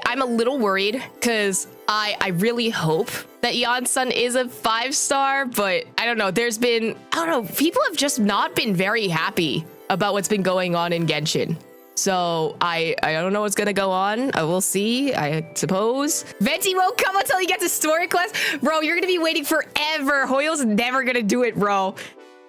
I'm a little worried because I really hope that Iansan is a 5-star, but I don't know. I don't know. People have just not been very happy about what's been going on in Genshin. So I don't know what's gonna go on. I will see, I suppose. Venti won't come until he gets a story quest. Bro, you're gonna be waiting forever. Hoyo's never gonna do it, bro.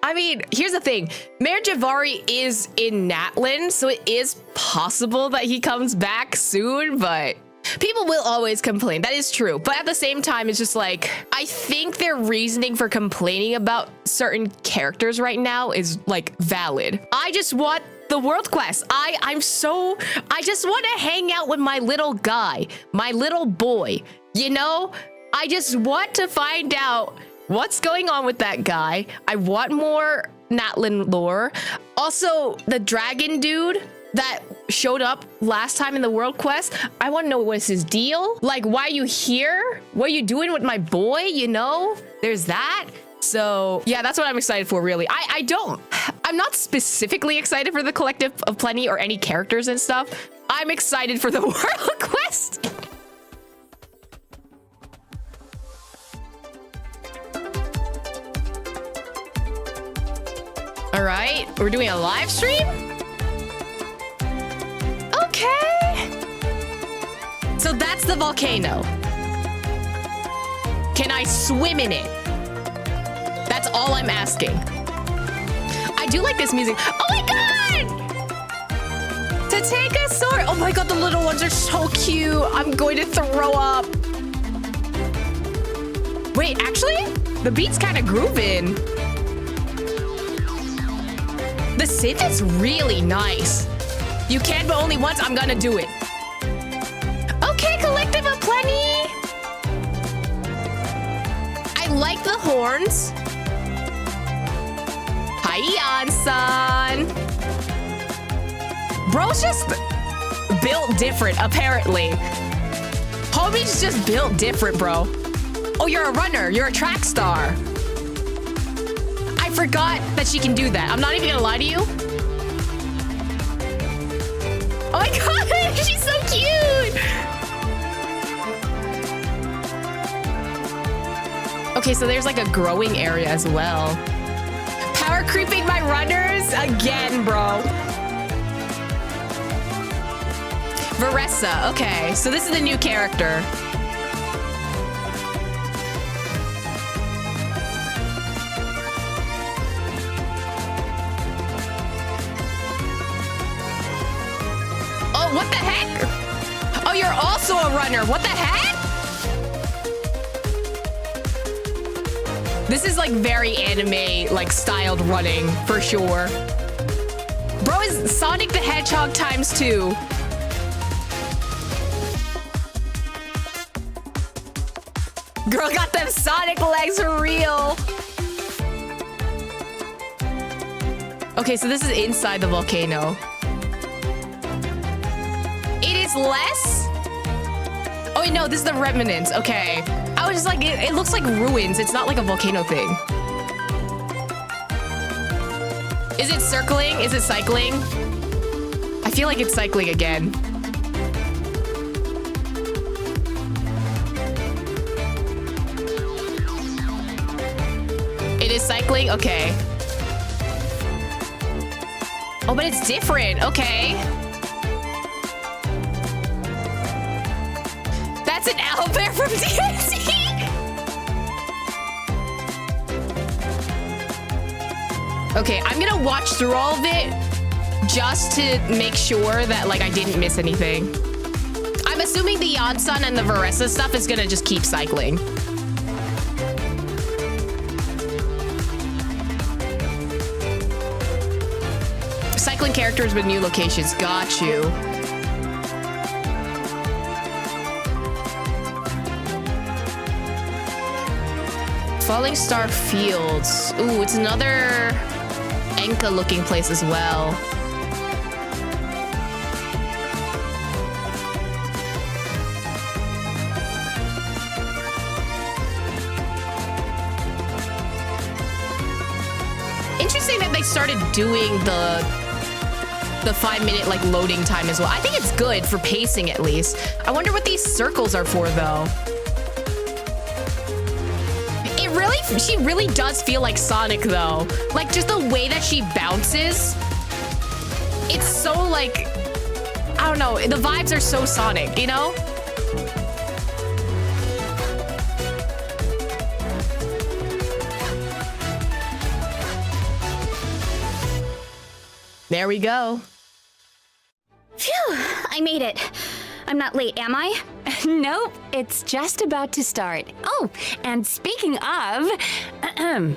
I mean, here's the thing. Mayor Javari is in Natlan, so it is possible that he comes back soon, but people will always complain. That is true. But at the same time, it's just like, I think their reasoning for complaining about certain characters right now is like valid. I just want the world quest. I just want to hang out with my little guy, my little boy, you know? I just want to find out what's going on with that guy. I want more Natlan lore. Also, the dragon dude that showed up last time in the world quest, I want to know what's his deal. Like, why are you here? What are you doing with my boy? You know, there's that. So yeah, that's what I'm excited for, really. I'm not specifically excited for the Collective of Plenty or any characters and stuff. I'm excited for the world quest. All right, we're doing a live stream? Okay. So that's the volcano. Can I swim in it? That's all I'm asking. I do like this music. Oh my god! To take a sword. Oh my god, the little ones are so cute. I'm going to throw up. Wait, actually, the beat's kind of grooving. The synth is really nice. You can, but only once. I'm gonna do it. Okay, Collective of Plenty. I like the horns. Hi, Iansan. Bro's just built different, apparently. Homie's just built different, bro. Oh, you're a runner. You're a track star. I forgot that she can do that. I'm not even gonna lie to you. Oh my god, she's so cute. Okay, so there's like a growing area as well. Power creeping my runners again, bro. VARESA, okay, so this is the new character. Oh, what the heck? Oh, you're also a runner. What the heck? This is like very anime, like styled running for sure. Bro is Sonic the Hedgehog ×2. Girl got them Sonic legs for real. Okay, so this is inside the volcano. It is less? Oh, wait, no, this is the remnants. Okay. I was just like, it looks like ruins. It's not like a volcano thing. Is it circling? Is it cycling? I feel like it's cycling again. It is cycling? Okay. Oh, but it's different. Okay. That's an owlbear from DNC. Okay, I'm gonna watch through all of it just to make sure that like I didn't miss anything. I'm assuming the Iansan and the VARESA stuff is gonna just keep cycling. Cycling characters with new locations. Got you. Falling Star Fields. Ooh, it's another Enka looking place as well. Interesting that they started doing the 5-minute like loading time as well. I think it's good for pacing at least. I wonder what these circles are for though. She really does feel like Sonic though. Like just the way that she bounces. It's so like, I don't know, the vibes are so Sonic, you know? There we go. Phew, I made it. I'm not late, am I? Nope, it's just about to start. Oh, and speaking of, hello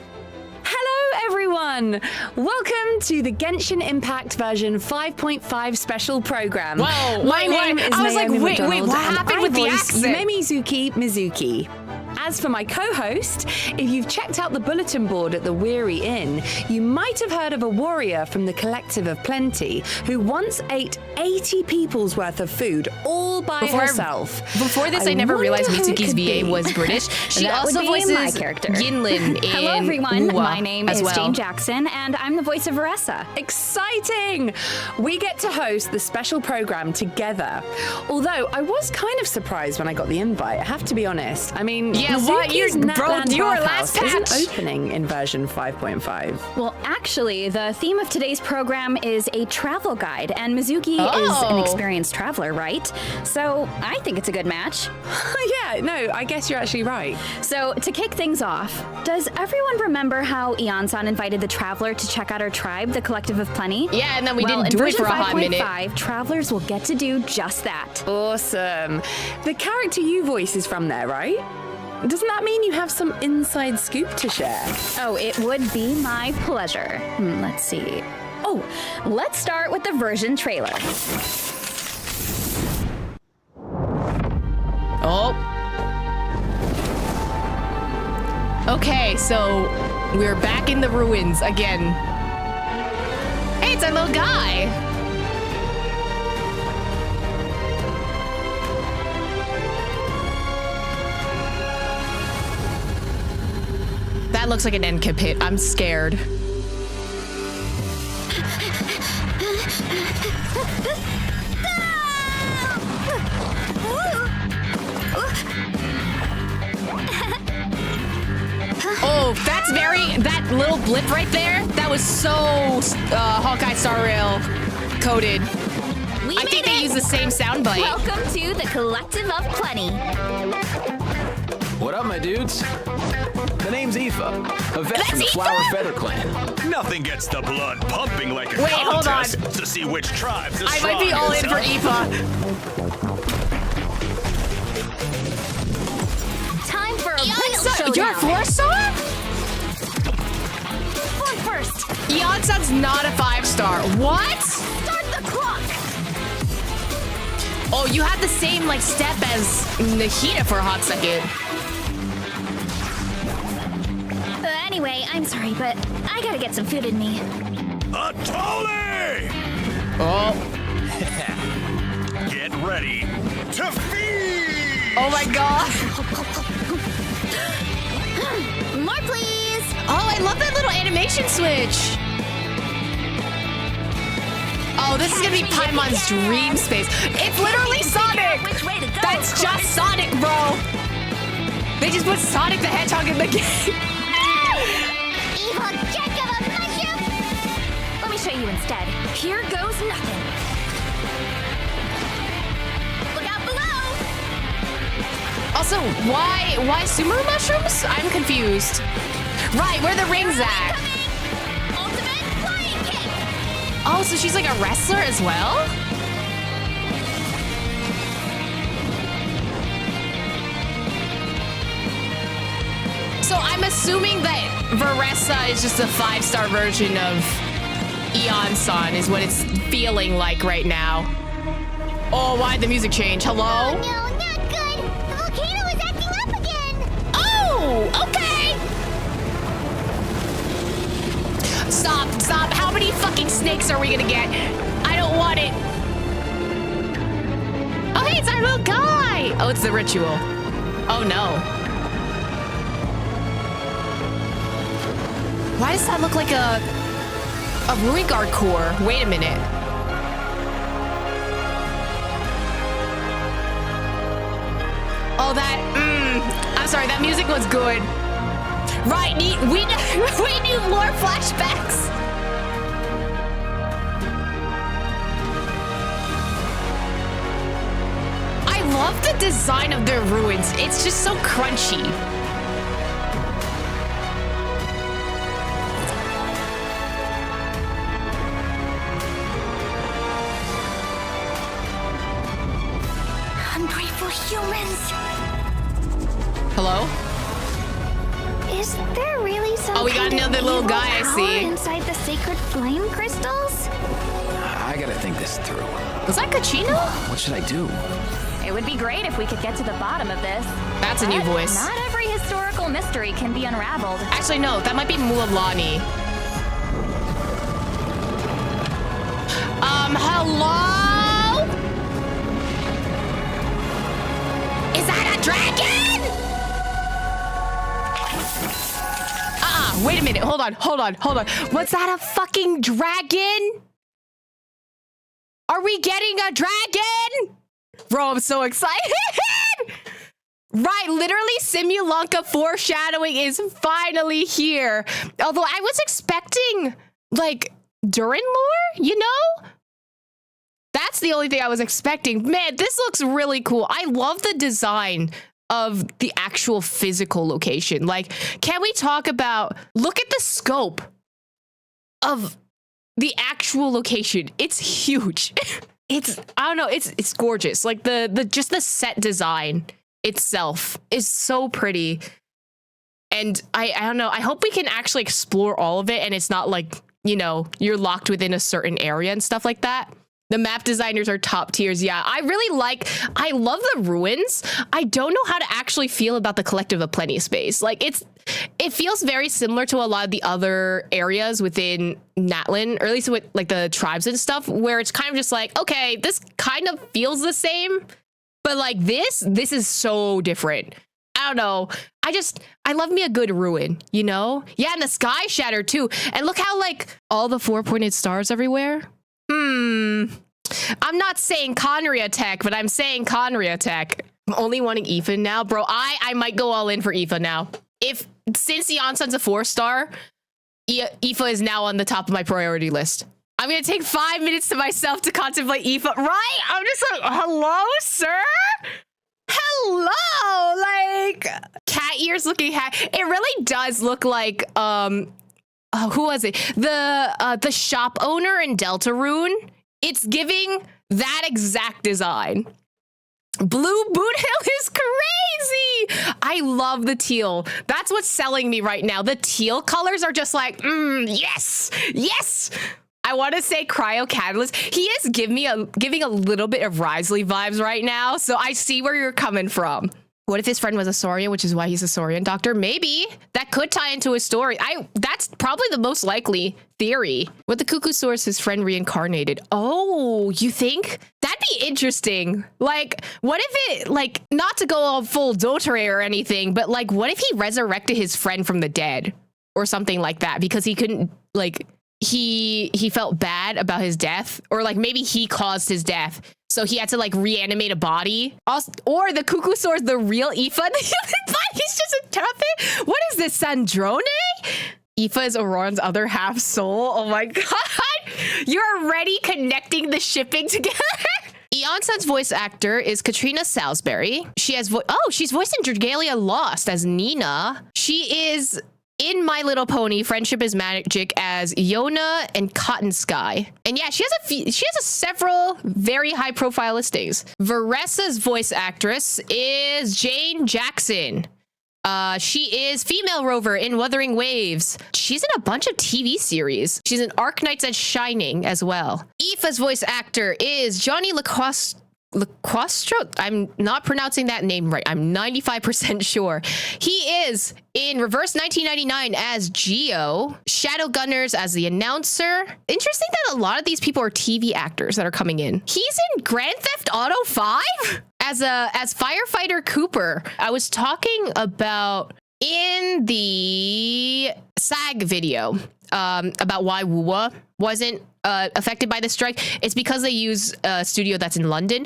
everyone! Welcome to the Genshin Impact version 5.5 special program. Whoa, My name is I was like, Naomi wait, McDonald, what and happened I with the voice accent? Mizuki. As for my co-host, if you've checked out the bulletin board at the Weary Inn, you might have heard of a warrior from the Collective of Plenty who once ate 80 people's worth of food all by herself. Before this, I never realized Mitsuki's VA was British. She That also would be voices my character. Yinlin in Hello everyone, Uwa my name as is well. Jane Jackson and I'm the voice of VARESA. Exciting! We get to host the special program together. Although I was kind of surprised when I got the invite, I have to be honest. I mean, Yeah, what? Mizuki's Bro, Natland you were Bathhouse last isn't patch. opening in version 5.5. Well, actually, the theme of today's program is a travel guide, and Mizuki is an experienced traveler, right? So I think it's a good match. Yeah, no, I guess you're actually right. So to kick things off, does everyone remember how Iansan invited the traveler to check out our tribe, the Collective of Plenty? Yeah, and then we Well, didn't in do it version for a hot minute. 5.5, travelers will get to do just that. Awesome. The character you voice is from there, right? Doesn't that mean you have some inside scoop to share? Oh, it would be my pleasure. Let's see. Oh, let's start with the version trailer. Oh. Okay, so we're back in the ruins again. Hey, it's our little guy. That looks like an Enka pit. I'm scared. Oh, that's that little blip right there, that was so Hawkeye Star Rail coded. I think they use the same sound bite. Welcome to the Collective of Plenty. What up, my dudes? The name's Aoife, a vet from the Aoife? Flower Feather Clan. Nothing gets the blood pumping like a Wait, hold on. contest to see which tribe's the I might be all in for Aoife. Time for a real showdown. You're a 4-star? One first. Iansan's not a 5-star. What? Start the clock. Oh, you had the same like step as Nahida for a hot second. Anyway, I'm sorry, but I gotta get some food in me. Atole! Oh. Get ready to feed! Oh my god. More, please. Oh, I love that little animation switch. Oh, this is gonna be Paimon's dream space. It's literally Sonic. Which way to go, That's just Sonic, bro. They just put Sonic the Hedgehog in the game. Evil jerk of a mushroom! Let me show you instead. Here goes nothing. Look out below! Also, why sumo mushrooms? I'm confused. Right, where the rings at? Ultimate flying kick! Oh, so she's like a wrestler as well? So I'm assuming that VARESA is just a 5-star version of Iansan is what it's feeling like right now. Oh, why'd the music change? Hello? No, not good! The volcano is acting up again! Oh, okay. Stop. How many fucking snakes are we gonna get? I don't want it. Oh, hey, it's our little guy. Oh, it's the ritual. Oh, no. Why does that look like a Ruigard core? Wait a minute. Oh, I'm sorry, that music was good. Right, we need more flashbacks. I love the design of their ruins. It's just so crunchy. Ungrateful humans. Hello? Is there really some we got kind of another little evil guy, I power see. inside the sacred flame crystals? I gotta think this through. Was that Kachino? What should I do? It would be great if we could get to the bottom of this. That's a new But voice. Not every historical mystery can be unraveled. Actually, no, that might be Mualani. Hello? Is that a dragon? Wait a minute. Hold on. Was that a fucking dragon? Are we getting a dragon? Bro, I'm so excited. Right, literally Simulanka foreshadowing is finally here. Although I was expecting, like, Durin lore, you know? That's the only thing I was expecting. Man, this looks really cool. I love the design of the actual physical location. Like, can we talk about, look at the scope of the actual location. It's huge. I don't know, it's gorgeous. Like just the set design itself is so pretty. And I don't know, I hope we can actually explore all of it and it's not like, you know, you're locked within a certain area and stuff like that. The map designers are top tiers. Yeah, I love the ruins. I don't know how to actually feel about the Collective of Plenty space. Like it feels very similar to a lot of the other areas within Natlan, or at least with like the tribes and stuff, where it's kind of just like, okay, this kind of feels the same, but like this is so different. I don't know. I love me a good ruin, you know? Yeah, and the sky shattered too. And look how like all the 4-pointed stars everywhere. I'm not saying Conria Tech, but I'm saying Conria Tech. I'm only wanting Aoife now, bro. I might go all in for Aoife now. Since Iansan's a 4-star, Aoife is now on the top of my priority list. I'm gonna take 5 minutes to myself to contemplate Aoife, right? I'm just like, hello, sir? Hello, like cat ears looking hat. It really does look like who was it? The shop owner in Deltarune. It's giving that exact design. Blue Boot Hill is crazy. I love the teal. That's what's selling me right now. The teal colors are just like, yes, yes. I want to say Cryo Catalyst. He is giving a little bit of Risley vibes right now. So I see where you're coming from. What if his friend was a Saurian, which is why he's a Saurian doctor? Maybe. That could tie into his story. That's probably the most likely theory. With the Cuckoo Source, his friend reincarnated. Oh, you think? That'd be interesting. Like, what if it, like, not to go all full Dotare or anything, but like, what if he resurrected his friend from the dead? Or something like that, because he couldn't, like, he felt bad about his death, or like maybe he caused his death. So he had to like reanimate a body. Also, or the Cuckoo Source, the real Aoife, the human body's just a tuffet. What is this, Sandrone? Aoife is Auroran's other half soul. Oh my god. You're already connecting the shipping together. Iansan's voice actor is Katrina Salisbury. She's voicing Dragalia Lost as Nina. She is in My Little Pony, Friendship is Magic as Yona and Cotton Sky. And yeah, she has several very high profile listings. VARESA's voice actress is Jane Jackson. She is female rover in Wuthering Waves. She's in a bunch of TV series. She's in Arknights and Shining as well. Aoife's voice actor is Johnny LaCroix. I'm not pronouncing that name right. I'm 95% sure. He is in Reverse 1999 as Geo, Shadowgunners as the announcer. Interesting that a lot of these people are TV actors that are coming in. He's in Grand Theft Auto 5 as firefighter Cooper. I was talking about in the SAG video about why Wuwa wasn't affected by the strike. It's because they use a studio that's in London.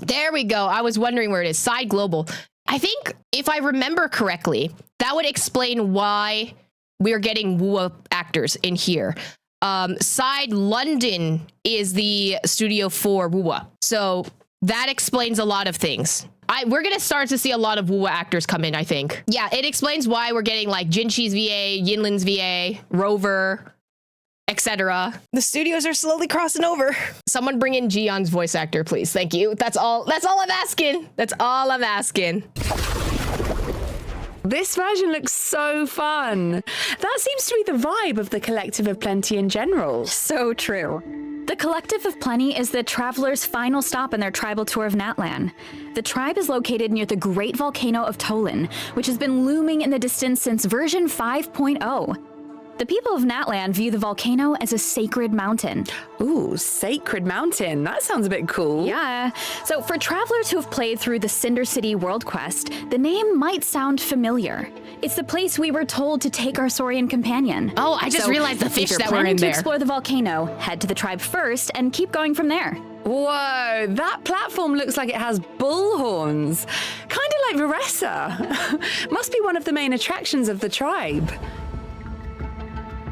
There we go. I was wondering where it is. Side Global. I think if I remember correctly, that would explain why we're getting Wuwa actors in here. Side London is the studio for Wuwa. So that explains a lot of things. We're going to start to see a lot of Wuwa actors come in, I think. Yeah, it explains why we're getting like Jinshi's VA, Yinlin's VA, Rover, etc. The studios are slowly crossing over. Someone bring in Jiyeon's voice actor, please. Thank you. That's all I'm asking. That's all I'm asking. This version looks so fun. That seems to be the vibe of the Collective of Plenty in general. So true. The Collective of Plenty is the travelers' final stop in their tribal tour of Natlan. The tribe is located near the great volcano of Tolan, which has been looming in the distance since version 5.0. The people of Natlan view the volcano as a sacred mountain. Ooh, Sacred Mountain. That sounds a bit cool. Yeah. So for travelers who have played through the Cinder City World Quest, the name might sound familiar. It's the place we were told to take our Saurian companion. Oh, I just realized the fish that were in planning to there. explore the volcano, head to the tribe first and keep going from there. Whoa, that platform looks like it has bull horns. Kind of like VARESA. Must be one of the main attractions of the tribe.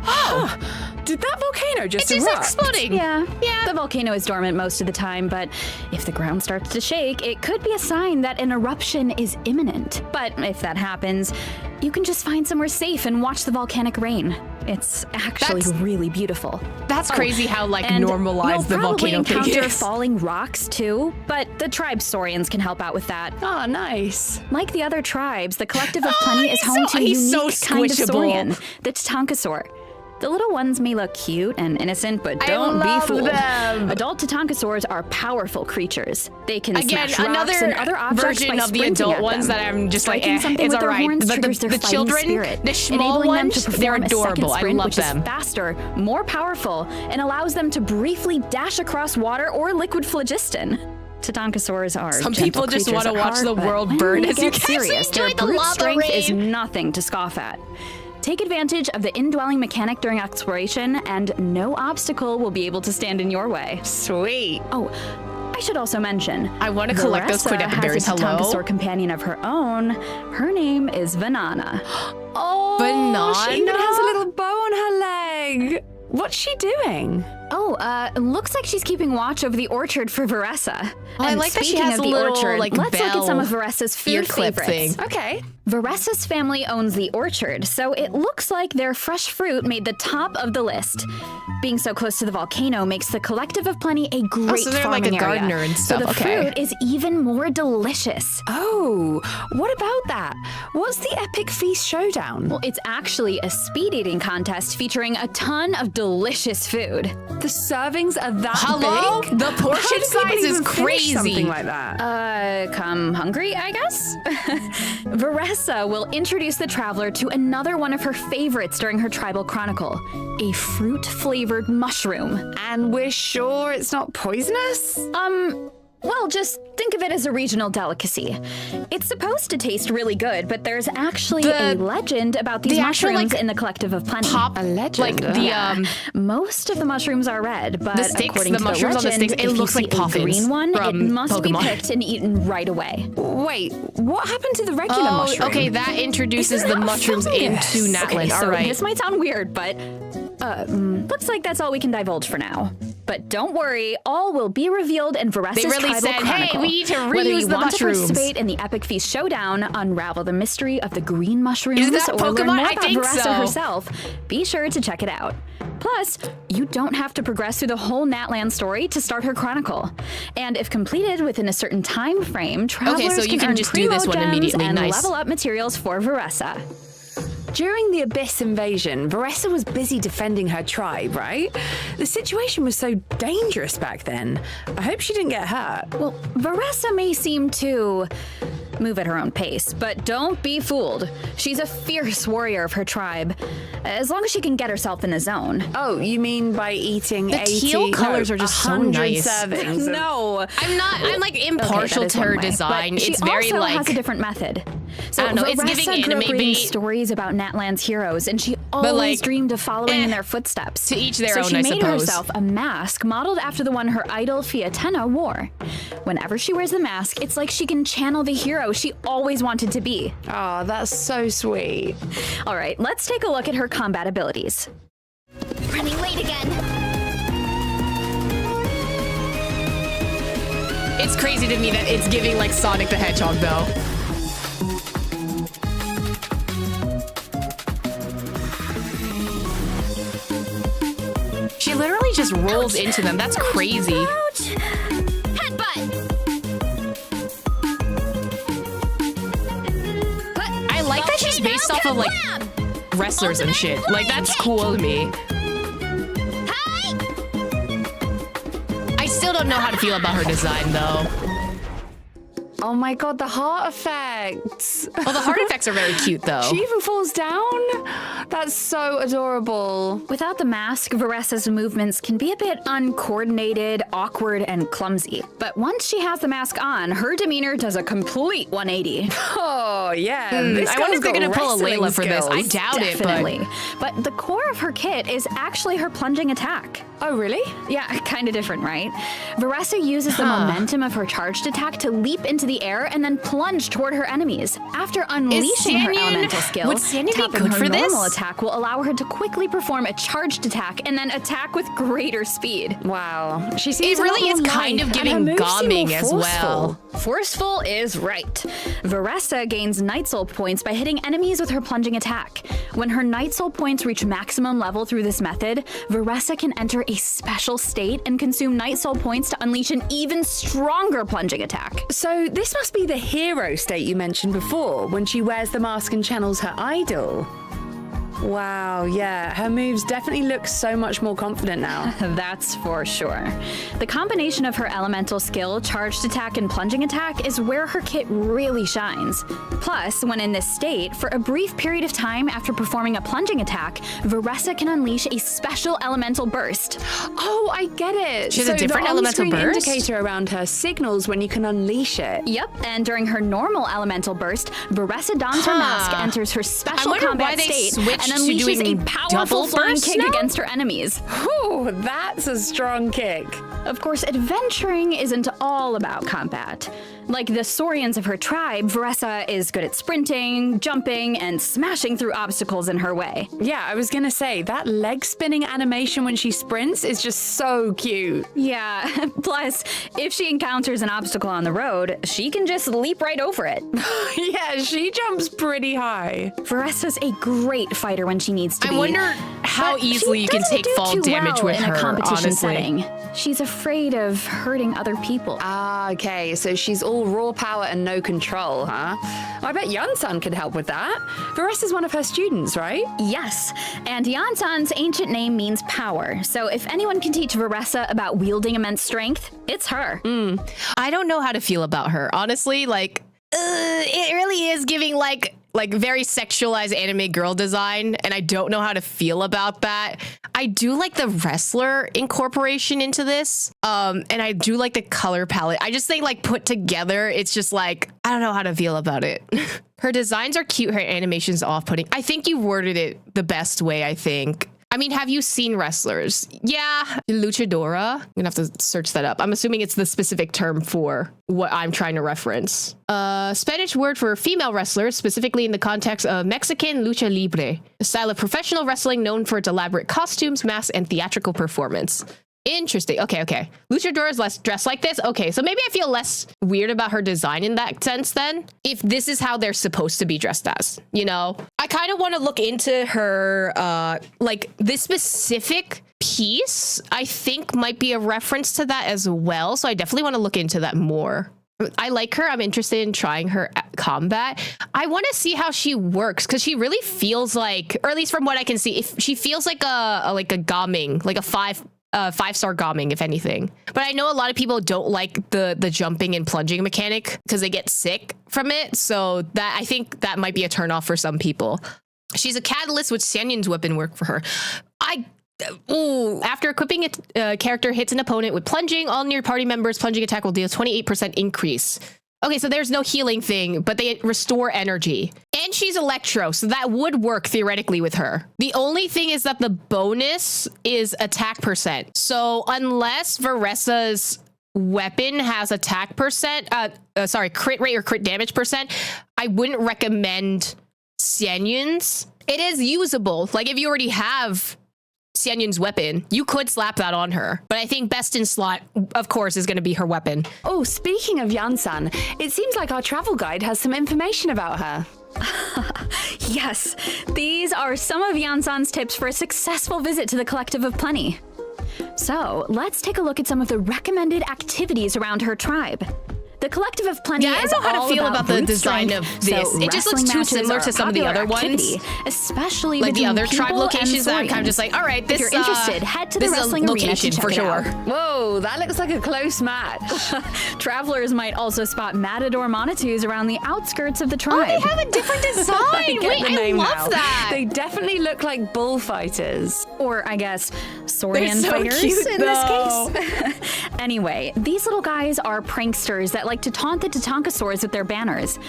Oh, did that volcano just It's erupt? exploding. Yeah. The volcano is dormant most of the time, but if the ground starts to shake, it could be a sign that an eruption is imminent. But if that happens, you can just find somewhere safe and watch the volcanic rain. It's actually really beautiful. That's crazy how like And normalized the you'll volcano probably thing encounter is. falling rocks too, but the tribe Saurians can help out with that. Oh, nice. Like the other tribes, the Collective of Plenty is home to a he's so unique kind of squishable. Saurian, the Tatankasaur. The little ones may look cute and innocent, but don't be love fooled. them. Adult Tatankasaurs are powerful creatures. They can Again, smash rocks and another other objects version by of the sprinting adult at ones them. that I'm just like, Striking something it's with their alright. horns But triggers their the fighting children, spirit, the small enabling them ones, to they're perform a second adorable. I sprint, love which them. is faster, more powerful, and allows them to briefly dash across water or liquid phlogiston. Tatankasaurs are Some gentle people just creatures want to at watch heart, the but world when burn they as you get guys serious, their enjoy the brute lava strength is rain. nothing to scoff at. Take advantage of the indwelling mechanic during exploration, and no obstacle will be able to stand in your way. Sweet. Oh, I should also mention, I want to collect those VARESA Quidappa berries. has a Hello? Tatankasaur companion of her own. Her name is Vanana. Oh, Banana? she even has a little bow on her leg. What's she doing? Oh, looks like she's keeping watch over the orchard for VARESA. I And like that she speaking has of a the little, orchard, like, let's look at some of bell VARESA's ear food clip favorites. thing. Okay. VARESA's family owns the orchard, so it looks like their fresh fruit made the top of the list. Being so close to the volcano makes the Collective of Plenty a great so they're like farming a gardener area. and So stuff, the okay. fruit is even more delicious. Oh, what about that? What's the Epic Feast Showdown? Well, it's actually a speed eating contest featuring a ton of delicious food. The servings are that Hello? big? The portion How do people size is even finish crazy. Something like that. Come hungry, I guess? VARESA will introduce the traveler to another one of her favorites during her tribal chronicle, a fruit-flavored mushroom. And we're sure it's not poisonous? Well, just think of it as a regional delicacy. It's supposed to taste really good, but there's actually a legend about these the actual, mushrooms like, in the Collective of Plenty. Pop, A legend. like the Yeah. Most of the mushrooms are red, but the sticks, according the to mushrooms on the legend, sticks, it if you looks like see a puffins green one, it from must be Pokemon. picked and eaten right away. Wait, what happened to the regular Oh, mushroom? okay, that introduces Isn't the that mushrooms fungus? into Natlan. Okay, so All right. this might sound weird, but looks like that's all we can divulge for now. But don't worry, all will be revealed in VARESA's They really Tribal said, hey, Chronicle. we need to Whether you reuse the want mushrooms. to participate in the Epic Feast Showdown, unravel the mystery of the green mushrooms, Is that or learn Pokemon? more I about think VARESA so. herself, be sure to check it out. Plus, you don't have to progress through the whole Natlan story to start her chronicle. And if completed within a certain time frame, travelers so you can earn just do this preload one gems immediately. and Nice. level up materials for VARESA. During the Abyss invasion, VARESA was busy defending her tribe, right? The situation was so dangerous back then. I hope she didn't get hurt. Well, VARESA may seem to move at her own pace, but don't be fooled. She's a fierce warrior of her tribe, as long as she can get herself in the zone. Oh, you mean by eating The 80, teal colors are just so 100 nice. servings? No. I'm like impartial that is to one her way, design. but she It's very also like has a different method. So I don't know, it's VARESA giving grew up anime reading bait. stories about Natlan's heroes, and she always dreamed of following in their footsteps. To each their so own, she I made suppose. herself a mask modeled after the one her idol Fiatena wore. Whenever she wears the mask, it's like she can channel the hero she always wanted to be. Oh, that's so sweet. All right, let's take a look at her combat abilities. Running late again. It's crazy to me that it's giving like Sonic the Hedgehog though. She literally just rolls into them. That's crazy. Ouch! Headbutt! I like that she's based off of like wrestlers and shit. Like that's cool to me. I still don't know how to feel about her design though. Oh my god, the heart effects. Well, the heart effects are very cute though. She even falls down? That's so adorable. Without the mask, Varesa's movements can be a bit uncoordinated, awkward, and clumsy. But once she has the mask on, her demeanor does a complete 180. Oh, yeah. I wonder if they're gonna pull a Layla for this. I doubt Definitely. it, But the core of her kit is actually her plunging attack. Oh, really? Yeah, kind of different, right? Varesa uses the momentum of her charged attack to leap into the air and then plunge toward her enemies. After unleashing her elemental skill, would Sanyan be tapping good her for normal this? attack will allow her to quickly perform a charged attack and then attack with greater speed. Wow. She seems It really is a lot kind more of alive, and her giving moves seem Gaming more as well. forceful. Forceful is right. Varesa gains Night Soul points by hitting enemies with her plunging attack. When her Night Soul points reach maximum level through this method, Varesa can enter a special state and consume Night Soul points to unleash an even stronger plunging attack. So this must be the hero state you mentioned before, when she wears the mask and channels her idol. Wow, yeah, her moves definitely look so much more confident now. That's for sure. The combination of her elemental skill, charged attack, and plunging attack is where her kit really shines. Plus, when in this state, for a brief period of time after performing a plunging attack, Varesa can unleash a special elemental burst. Oh, I get it. She has a different the elemental on-screen burst? indicator around her signals when you can unleash it. Yep, and during her normal elemental burst, Varesa dons her mask, enters her special wonder combat why they state, switched and to unleashes doing a powerful double flying burst kick now? against her enemies. Whew, that's a strong kick. Of course, adventuring isn't all about combat. Like the Saurians of her tribe, Varesa is good at sprinting, jumping, and smashing through obstacles in her way. Yeah, I was gonna say, that leg spinning animation when she sprints is just so cute. Yeah, plus, if she encounters an obstacle on the road, she can just leap right over it. Yeah, she jumps pretty high. Varesa's a great fighter when she needs to I be. wonder how but she easily you can doesn't take do fall too damage well with in her, a competition honestly. setting. She's afraid of hurting other people. Ah, okay, so she's all raw power and no control, huh? I bet Iansan could help with that. Varesa's one of her students, right? Yes, and Iansan's ancient name means power, so if anyone can teach Varesa about wielding immense strength, it's her. I don't know how to feel about her. Honestly, like, it really is giving like very sexualized anime girl design, and I don't know how to feel about that. I do like the wrestler incorporation into this, and I do like the color palette. I just think like put together, it's just like, I don't know how to feel about it. Her designs are cute, her animation's off-putting. I think you worded it the best way, I think. I mean, have you seen wrestlers? Yeah, luchadora. I'm gonna have to search that up. I'm assuming it's the specific term for what I'm trying to reference. Spanish word for female wrestlers, specifically in the context of Mexican lucha libre, a style of professional wrestling known for its elaborate costumes, masks, and theatrical performance. Interesting. Okay. Luchadoras less dressed like this. Okay, so maybe I feel less weird about her design in that sense then, if this is how they're supposed to be dressed as, you know? I kind of want to look into her, like this specific piece, I think might be a reference to that as well. So I definitely want to look into that more. I like her. I'm interested in trying her combat. I want to see how she works because she really feels like, or at least from what I can see, if she feels like a gaming, like a five-star gaming, if anything. But I know a lot of people don't like the jumping and plunging mechanic because they get sick from it. So that I think that might be a turnoff for some people. She's a catalyst, which Sanyan's weapon work for her. After equipping a character hits an opponent with plunging, all near party members' plunging attack will deal 28% increase. Okay, so there's no healing thing, but they restore energy. And she's Electro, so that would work theoretically with her. The only thing is that the bonus is attack percent. So unless VARESA's weapon has attack percent, crit rate or crit damage percent, I wouldn't recommend Xianyun's. It is usable. Like if you already have Xianyun's weapon, you could slap that on her. But I think best in slot, of course, is going to be her weapon. Oh, speaking of Iansan, it seems like our travel guide has some information about her. Yes, these are some of Iansan's tips for a successful visit to the Collective of Plenty. So, let's take a look at some of the recommended activities around her tribe. The Collective of Plenty I is don't know how all to feel about the brute design strength, of this. so It just looks wrestling too matches similar are to a some of the popular other activity, ones. especially Like the between other tribe people and locations that I'm kind of just Saurians. like, all right, this If you're interested, head to the this is a wrestling arena to location check for it sure. out. Whoa, that looks like a close match. Travelers might also spot matador Monitus around the outskirts of the tribe. Oh, they have a different design. I get Wait, the I name love now. that. They definitely look like bullfighters. Or, I guess, Saurian so fighters cute, in though. this case. Anyway, these little guys are pranksters that like to taunt the Tatankasaurs with their banners.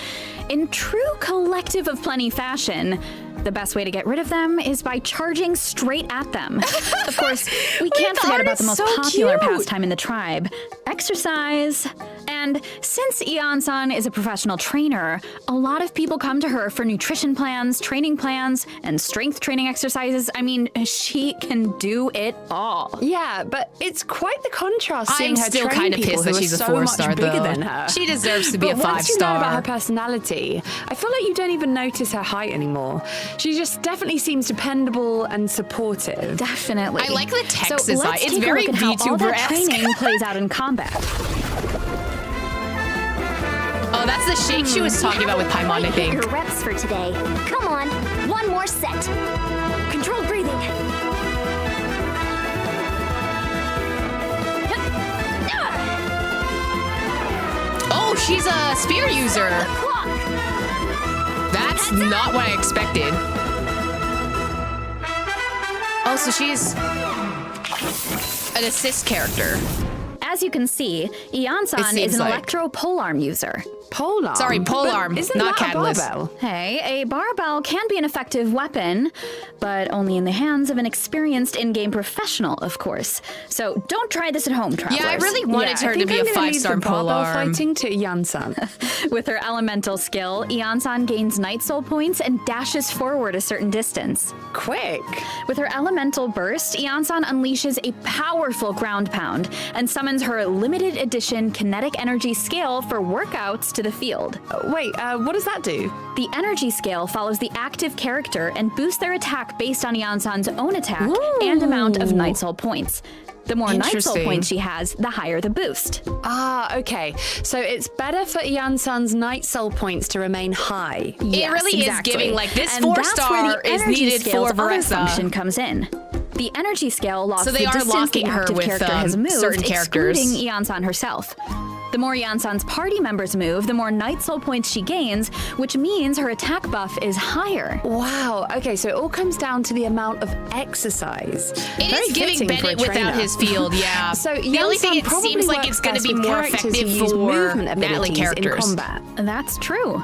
In true Collective of Plenty fashion, the best way to get rid of them is by charging straight at them. Of course, we can't the forget art about the is most so popular cute. pastime in the tribe, exercise. And since Iansan is a professional trainer, a lot of people come to her for nutrition plans, training plans, and strength training exercises. I mean, she can do it all. Yeah, but it's quite the contrast seeing I'm her still train kind of people pissed that who are she's a so 4-star much bigger though. than her. She deserves to be But a once you know about her 5-star. personality, I feel like you don't even notice her height anymore. She just definitely seems dependable and supportive. Definitely. I like the text so design. Let's It's take very a look at how all that VTuber-esque. training plays out in combat. Oh, that's the shake she was talking about with Paimon, I think. Your reps for today. Come on, one more set. Controlled breathing. Oh, she's a spear user. Clock. That's not what I expected. Oh, so she's an assist character. As you can see, It Iansan is seems an like. electro polearm user. Polearm. Sorry, But polearm, isn't not that a catalyst. barbell? Hey, a barbell can be an effective weapon, but only in the hands of an experienced in-game professional, of course. So don't try this at home, travelers. Yeah, I really wanted Yeah, her I to think be a I'm gonna leave 5-star the barbell polearm. fighting to Iansan. With her elemental skill, Iansan gains Night Soul points and dashes forward a certain distance. Quick. With her elemental burst, Iansan unleashes a powerful ground pound and summons her limited edition kinetic energy scale for workouts to the field. Wait, what does that do? The energy scale follows the active character and boosts their attack based on Iansan's own attack and amount of Night Soul points. The more Night Soul Interesting. points she has, the higher the boost. Ah, okay. So it's better for Iansan's Night Soul points to remain high. Yes, really is exactly. giving, like, this And that's where 4-star the is energy needed scale's for other VARESA. function comes in. The energy scale locks So they the are distance locking the her active with, character has moved, certain characters. excluding Iansan herself. The more Iansan's party members move, the more Night Soul points she gains, which means her attack buff is higher. Wow. Okay, so it all comes down to the amount of exercise. It Very is giving fitting for a Bennett without trainer. his field, yeah. So the only thing Iansan it probably seems like works it's going to best be with more characters effective who use for movement Natalie abilities characters. in combat. That's true.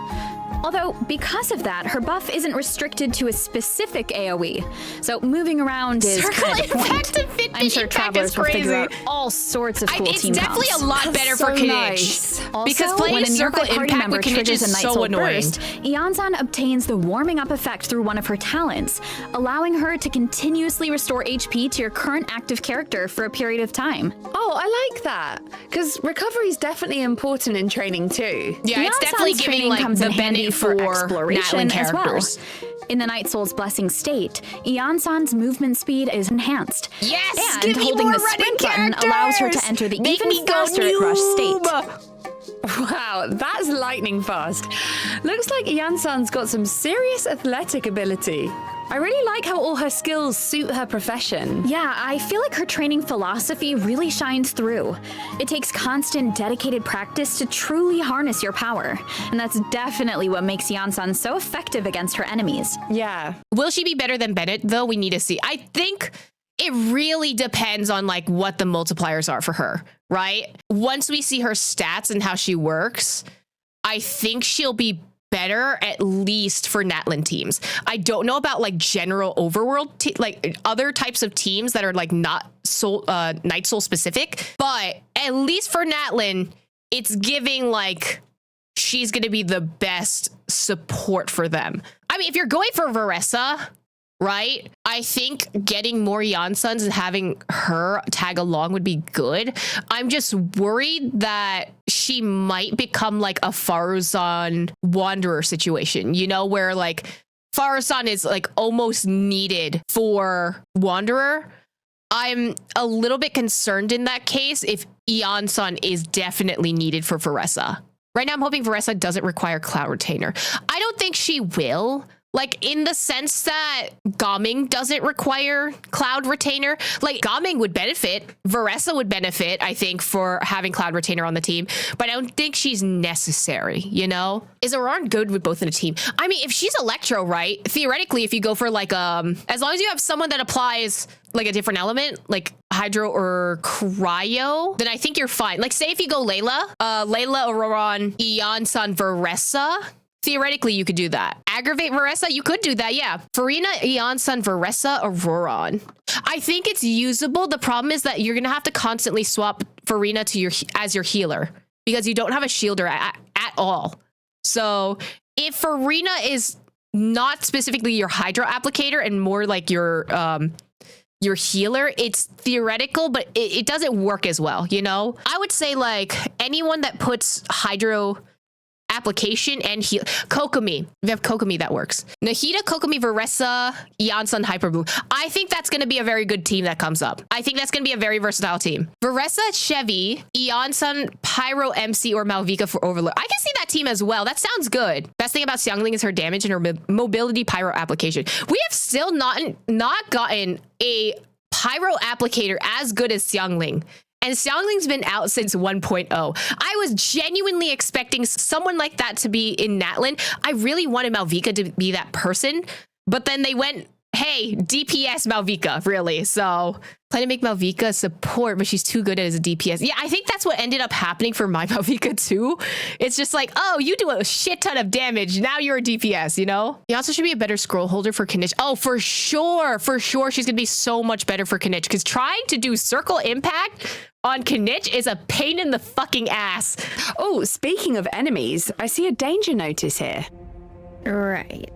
Although, because of that, her buff isn't restricted to a specific AoE. So moving around is Circle kind of the point. impact to fit I'm sure impact travelers is will figure crazy. out all sorts of cool It's team definitely comps. a lot better for so Kinich. nice. Because Also, playing when a Circle nearby party Impact member with Kinich triggers a is Night so Soul annoying. burst, Iansan obtains the warming up effect through one of her talents, allowing her to continuously restore HP to your current active character for a period of time. Oh, I like that. Because recovery is definitely important in training too. Yeah, it's Iansan's definitely giving training like comes the in handy Bennett for for exploration Natalie as well. characters. In the Night Soul's Blessing state, Iansan's movement speed is enhanced. Yes, and give me holding more the sprint running button allows her to characters. enter the Make even me go faster at rush state. noob. Wow, that's lightning fast. Looks like Iansan's got some serious athletic ability. I really like how all her skills suit her profession. Yeah, I feel like her training philosophy really shines through. It takes constant, dedicated practice to truly harness your power. And that's definitely what makes Iansan so effective against her enemies. Yeah. Will she be better than Bennett though? We need to see. I think it really depends on like what the multipliers are for her, right? Once we see her stats and how she works, I think she'll be better, at least for Natlan teams. I don't know about like general overworld, like other types of teams that are like not soul, Night Soul specific, but at least for Natlan, it's giving like she's going to be the best support for them. I mean, if you're going for VARESA, right? I think getting more Iansans and having her tag along would be good. I'm just worried that she might become like a Faruzan Wanderer situation, you know, where like Faruzan is like almost needed for Wanderer. I'm a little bit concerned in that case if Iansan is definitely needed for VARESA. Right now, I'm hoping VARESA doesn't require Cloud Retainer. I don't think she will. Like, in the sense that Gaming doesn't require Cloud Retainer. Like, Gaming would benefit. VARESA would benefit, I think, for having Cloud Retainer on the team. But I don't think she's necessary, you know? Is Auron good with both in a team? I mean, if she's Electro, right? Theoretically, if you go for, like, as long as you have someone that applies, like, a different element, like Hydro or Cryo, then I think you're fine. Like, say if you go Layla, Auron, Iansan, VARESA, theoretically, you could do that. Aggravate VARESA, you could do that, yeah. Farina, Iansan, VARESA, Auroron. I think it's usable. The problem is that you're gonna have to constantly swap Farina to as your healer because you don't have a shielder at all. So if Farina is not specifically your Hydro applicator and more like your healer, it's theoretical, but it doesn't work as well, you know? I would say like anyone that puts Hydro application and heal. Kokomi. We have Kokomi that works. Nahida, Kokomi, VARESA, Iansan, Hyperblue. I think that's going to be a very good team that comes up. I think that's going to be a very versatile team. VARESA, Chevy, Iansan, Pyro, MC, or Malvika for Overlord. I can see that team as well. That sounds good. Best thing about Xiangling is her damage and her mobility Pyro application. We have still not gotten a Pyro applicator as good as Xiangling. And Xiangling's been out since 1.0. I was genuinely expecting someone like that to be in Natlan. I really wanted Malvika to be that person, but then they went, hey, DPS Malvika, really. So plan to make Malvika support, but she's too good as a DPS. Yeah, I think that's what ended up happening for my Malvika too. It's just like, oh, you do a shit ton of damage. Now you're a DPS, you know? You also should be a better scroll holder for Knish. Oh, for sure. For sure. She's going to be so much better for Knish because trying to do circle impact on Knish is a pain in the fucking ass. Oh, speaking of enemies, I see a danger notice here. Right.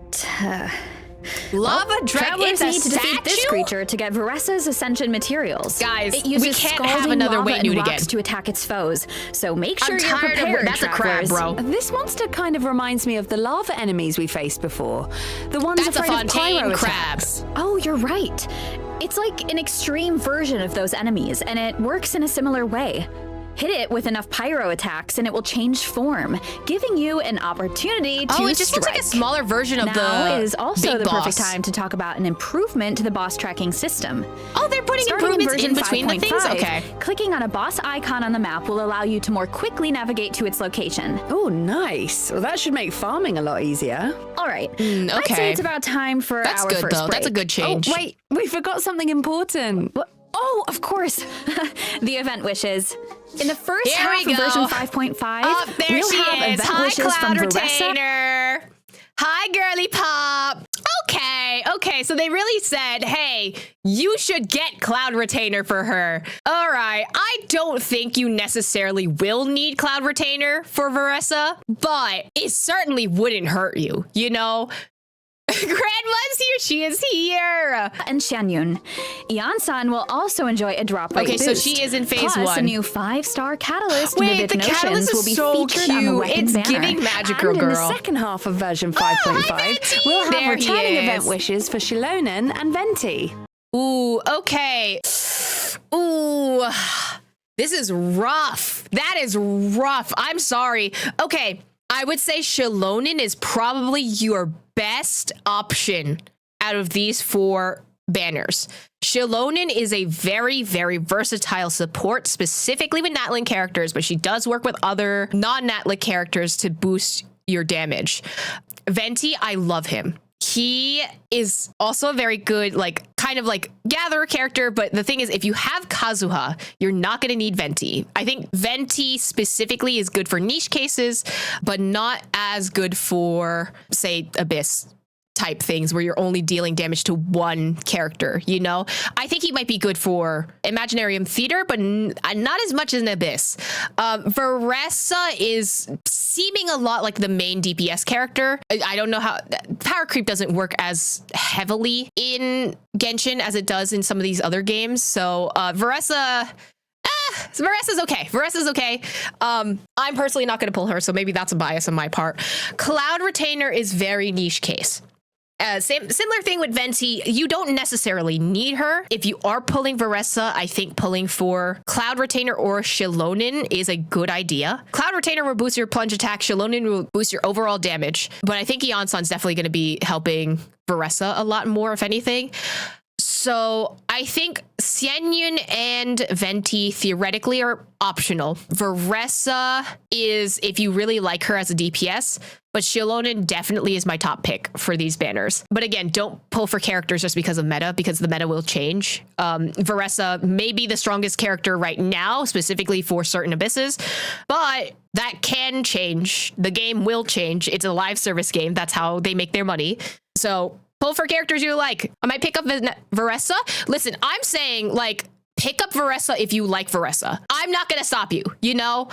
Lava Dragon Travelers need to defeat this creature to get VARESA's Ascension materials. Guys, it uses we can't have scalding another lava Wayne and Newt rocks again. to attack its foes. So make sure I'm you're tired prepared, of that's travelers. a crab, bro. This monster kind of reminds me of the lava enemies we faced before. The ones That's a afraid of pyro Fontaine attacks. crab. Oh, you're right. It's like an extreme version of those enemies, and it works in a similar way. Hit it with enough pyro attacks and it will change form, giving you an opportunity to Oh, it just looks like a smaller version of now the is also big the boss. perfect time to talk about an improvement to the boss tracking system. Oh, they're putting Starting improvements in version between the things? 5.5, Okay. Clicking on a boss icon on the map will allow you to more quickly navigate to its location. Oh, nice. Well, that should make farming a lot easier. All right. I'd okay. say it's about time for That's our good, first though. break. That's a good change. Oh, wait, we forgot something important. What? Oh, of course. The event wishes. In the first Here half we of go. version 5.5, Oh, there we'll she have is. event Hi, wishes from Cloud VARESA. Retainer. Hi, girly pop. Okay. So they really said, hey, you should get Cloud Retainer for her. All right. I don't think you necessarily will need Cloud Retainer for VARESA, but it certainly wouldn't hurt you, you know? Grandma's here. She is here. And Xianyun. Iansan will also enjoy a drop rate Okay, boost. so she is in phase Plus, 1. a new 5-star catalyst Wait, Vivid the Notions catalyst will is be so featured on the cute. weapon It's banner. giving Magical And in the Girl. second half of version 5.5, hi, Venti. we'll have There he returning is. event wishes for Shilonen and Venti. Ooh, okay. Ooh, this is rough. That is rough. I'm sorry. Okay, I would say Shilonen is probably your best option out of these 4 banners. Shilonen is a very, very versatile support, specifically with Natlan characters, but she does work with other non-Natlan characters to boost your damage. Venti, I love him. He is also a very good, like, kind kind of like gatherer character, but the thing is, if you have Kazuha, you're not going to need Venti. I think Venti specifically is good for niche cases, but not as good for, say, Abyss type things where you're only dealing damage to one character, you know? I think he might be good for Imaginarium Theater, but not as much as an Abyss. VARESA is seeming a lot like the main DPS character. I don't know how... Power creep doesn't work as heavily in Genshin as it does in some of these other games, so VARESA... Varesa's okay. Varesa's okay. I'm personally not going to pull her, so maybe that's a bias on my part. Cloud Retainer is very niche case. Similar thing with Venti, you don't necessarily need her. If you are pulling Varesa, I think pulling for Cloud Retainer or Shilonin is a good idea. Cloud Retainer will boost your plunge attack, Shilonin will boost your overall damage, but I think Iansan's definitely going to be helping Varesa a lot more, if anything. So I think Xianyun and Venti theoretically are optional. Varesa is if you really like her as a DPS, but Shilonin definitely is my top pick for these banners. But again, don't pull for characters just because of meta, because the meta will change. Varesa may be the strongest character right now, specifically for certain abysses, but that can change. The game will change. It's a live service game. That's how they make their money. So pull for characters you like. I might pick up Varesa. Listen, I'm saying, like, pick up Varesa if you like Varesa. I'm not going to stop you, you know?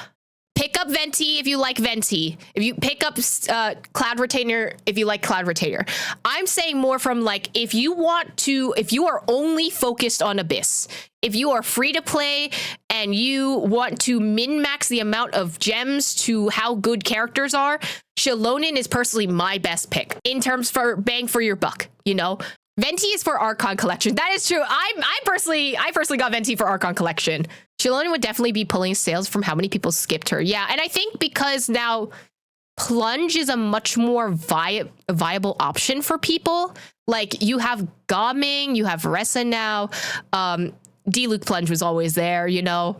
Pick up Venti if you like Venti. If you pick up Cloud Retainer if you like Cloud Retainer. I'm saying more from, like, if you are only focused on Abyss, if you are free to play and you want to min-max the amount of gems to how good characters are, Shilonin is personally my best pick in terms for bang for your buck, you know? Venti is for Archon Collection. That is true. I personally got Venti for Archon Collection. Shilonin would definitely be pulling sales from how many people skipped her. Yeah, and I think because now Plunge is a much more viable option for people. Like, you have Gaming, you have Varesa now. D-Luke Plunge was always there, you know.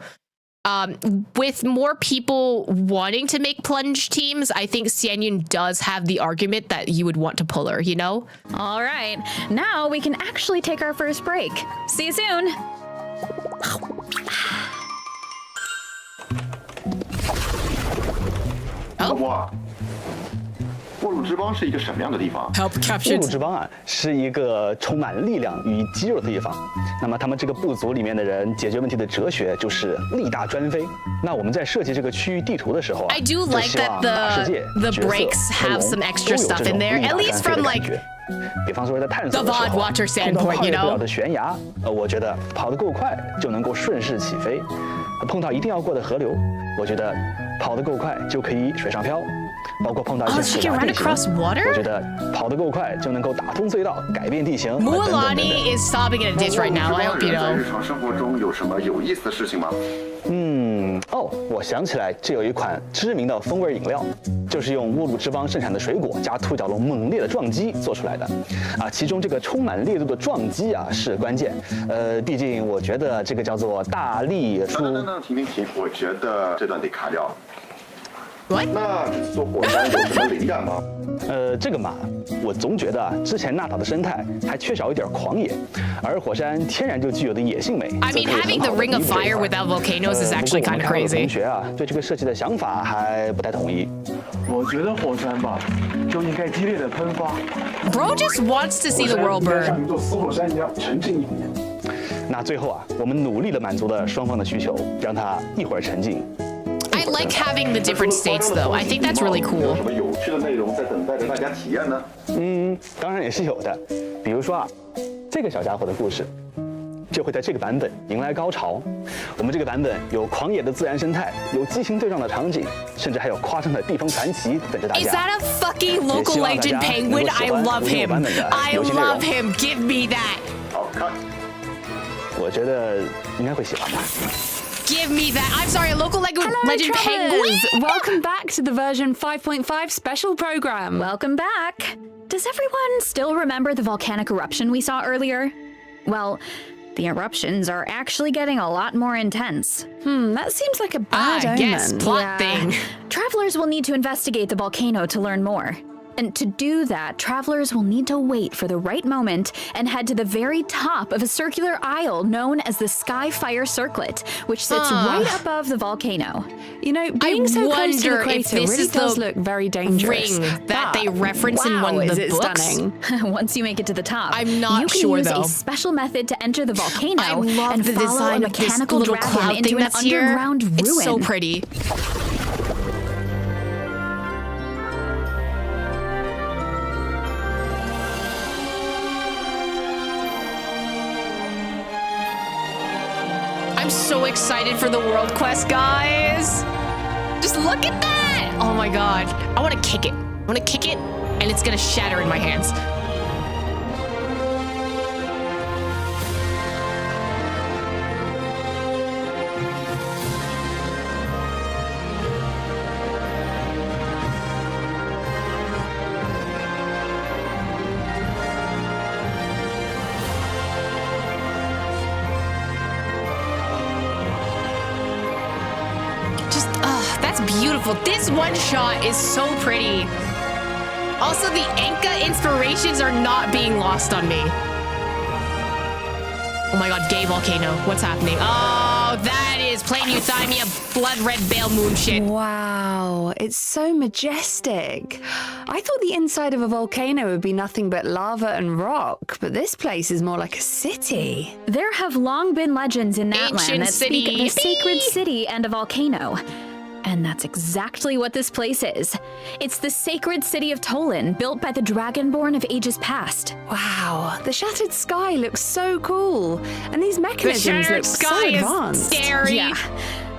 With more people wanting to make plunge teams, I think Xianyun does have the argument that you would want to pull her, you know? All right, now we can actually take our first break. See you soon. Oh. 沃鲁之邦是一个什么样的地方 Help 沃 captured. 鲁之邦啊，是一个充满力量与肌肉的地方。那么他们这个部族里面的人解决问题的哲学就是力大专飞。那我们在设计这个区域地图的时候啊， I do 就 like 希望 that 马世界 the 角色 breaks 和 have 龙 some 都 extra 有 stuff 这种 in there, 力 at 大 least 专飞 from 的 like 感觉。比方说在探索 the 的时 VOD 候， watcher 碰到 standpoint, 跨 you 越不 know? 了的悬崖，我觉得跑得够快就能够顺势起飞；碰到一定要过的河流，我觉得跑得够快就可以水上漂。 包括碰到一些 Oh, she 复 can 杂 run 地形， across water? 我觉得跑得够快就能够打通隧道，改变地形。 Mualani is stopping in a ditch right now. I hope you 在 know. 日常生活中有什么有意思的事情吗？我想起来，这有一款知名的风味饮料，就是用沃鲁之邦盛产的水果加兔角龙猛烈的撞击做出来的。其中这个充满烈度的撞击啊是关键。毕竟我觉得这个叫做大力出。等，停，我觉得这段得卡掉。 What? 那这次做火山有什么灵感吗？这个嘛，我总觉得啊，之前纳塔的生态还缺少一点狂野，而火山天然就具有的野性美。 I mean, having the Ring of Fire without volcanoes is actually kind of 同 crazy. 学啊，对这个设计的想法还不太同意。我觉得火山吧，就应该激烈的喷发。 Bro just wants to see the world 像 burn. 一座死火山一样沉静一点。那最后啊，我们努力的满足了双方的需求，让它一会儿沉静。 I like having the different states though. I think that's really 有 cool. 什么有趣的内容在等待着大家体验呢？当然也是有的，比如说啊，这个小家伙的故事，就会在这个版本迎来高潮。我们这个版本有狂野的自然生态，有激情对撞的场景，甚至还有夸张的地方传奇等着大 Is 家。 that a fucking local legend penguin? I love him. I love him. Give me that. 好看。我觉得应该会喜欢吧。 Give me that. I'm sorry, a local legend Travelers! penguin? Welcome back to the version 5.5 special program. Welcome back. Does everyone still remember the volcanic eruption we saw earlier? Well, the eruptions are actually getting a lot more intense. That seems like a bad omen. Yes, plot thing. Travelers will need to investigate the volcano to learn more. And to do that, travelers will need to wait for the right moment and head to the very top of a circular aisle known as the Skyfire Circlet, which sits right above the volcano. You know, being so close to the equator really does look very dangerous. Ring that they reference in one of the books. Stunning. Once you make it to the top, I'm not you sure can use though. a special method to enter the volcano I love and the follow design a of this mechanical little dragon cloud into thing an that's here. underground ruin. It's so pretty. I'm so excited for the world quest, guys. Just look at that. Oh my god. I want to kick it. I want to kick it, and it's going to shatter in my hands. That's beautiful. This one shot is so pretty. Also, the Enka inspirations are not being lost on me. Oh my god, gay volcano. What's happening? Oh, that is plain euthymia, blood red bale moon shit. Wow, it's so majestic. I thought the inside of a volcano would be nothing but lava and rock, but this place is more like a city. There have long been legends in Natlan that speak of a sacred city and a volcano. And that's exactly what this place is. It's the sacred city of Tolan, built by the Dragonborn of ages past. Wow, the shattered sky looks so cool. And these mechanisms look so advanced. Scary. Yeah.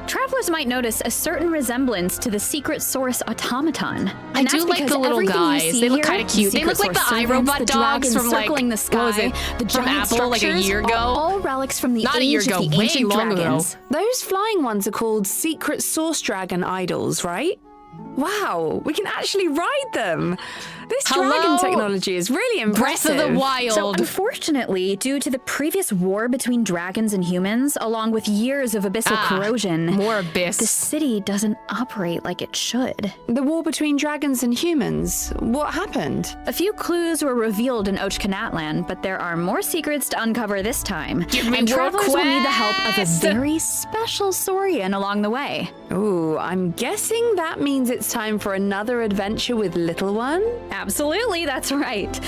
Travelers might notice a certain resemblance to the secret source automaton. I do like the little guys. They look kind of cute. They look like the iRobot dogs from like, the sky, what was it? The from Apple like a year ago? All relics from the Not a year age ago, of the way ancient long dragons. ago. Those flying ones are called secret source dragon idols, right? Wow, we can actually ride them. This dragon technology is really impressive. Breath of the Wild. So unfortunately, due to the previous war between dragons and humans, along with years of abyssal corrosion, more abyss. The city doesn't operate like it should. The war between dragons and humans, what happened? A few clues were revealed in Natlan, but there are more secrets to uncover this time. And travelers will need the help of a very special Saurian along the way. Ooh, I'm guessing that means it's time for another adventure with Little One? Absolutely, that's right.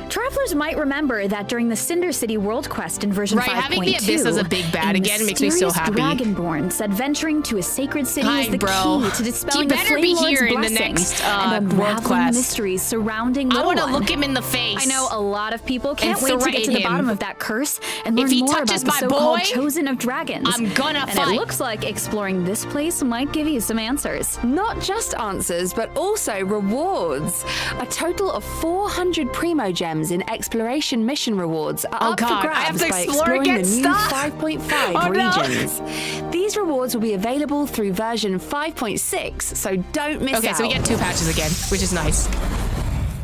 Travelers might remember that during the Cinder City World Quest in version 5.2, having the Abyss as a big bad again makes me so happy. Dragonborn said venturing to a sacred city is the key to dispelling the Flame Lord's blessing and unraveling mysteries surrounding Little One. I want to look him in the face. I know a lot of people can't wait to get to the bottom of that curse and learn more about the so-called Chosen of Dragons. I'm gonna fight. And it looks like exploring this place might give you some answers. Not just answers, but also rewards. A total of 400 Primo Gems in exploration mission rewards are up for grabs by exploring the new 5.5 regions. These rewards will be available through version 5.6, so don't miss out. Okay, so we get 2 patches again, which is nice.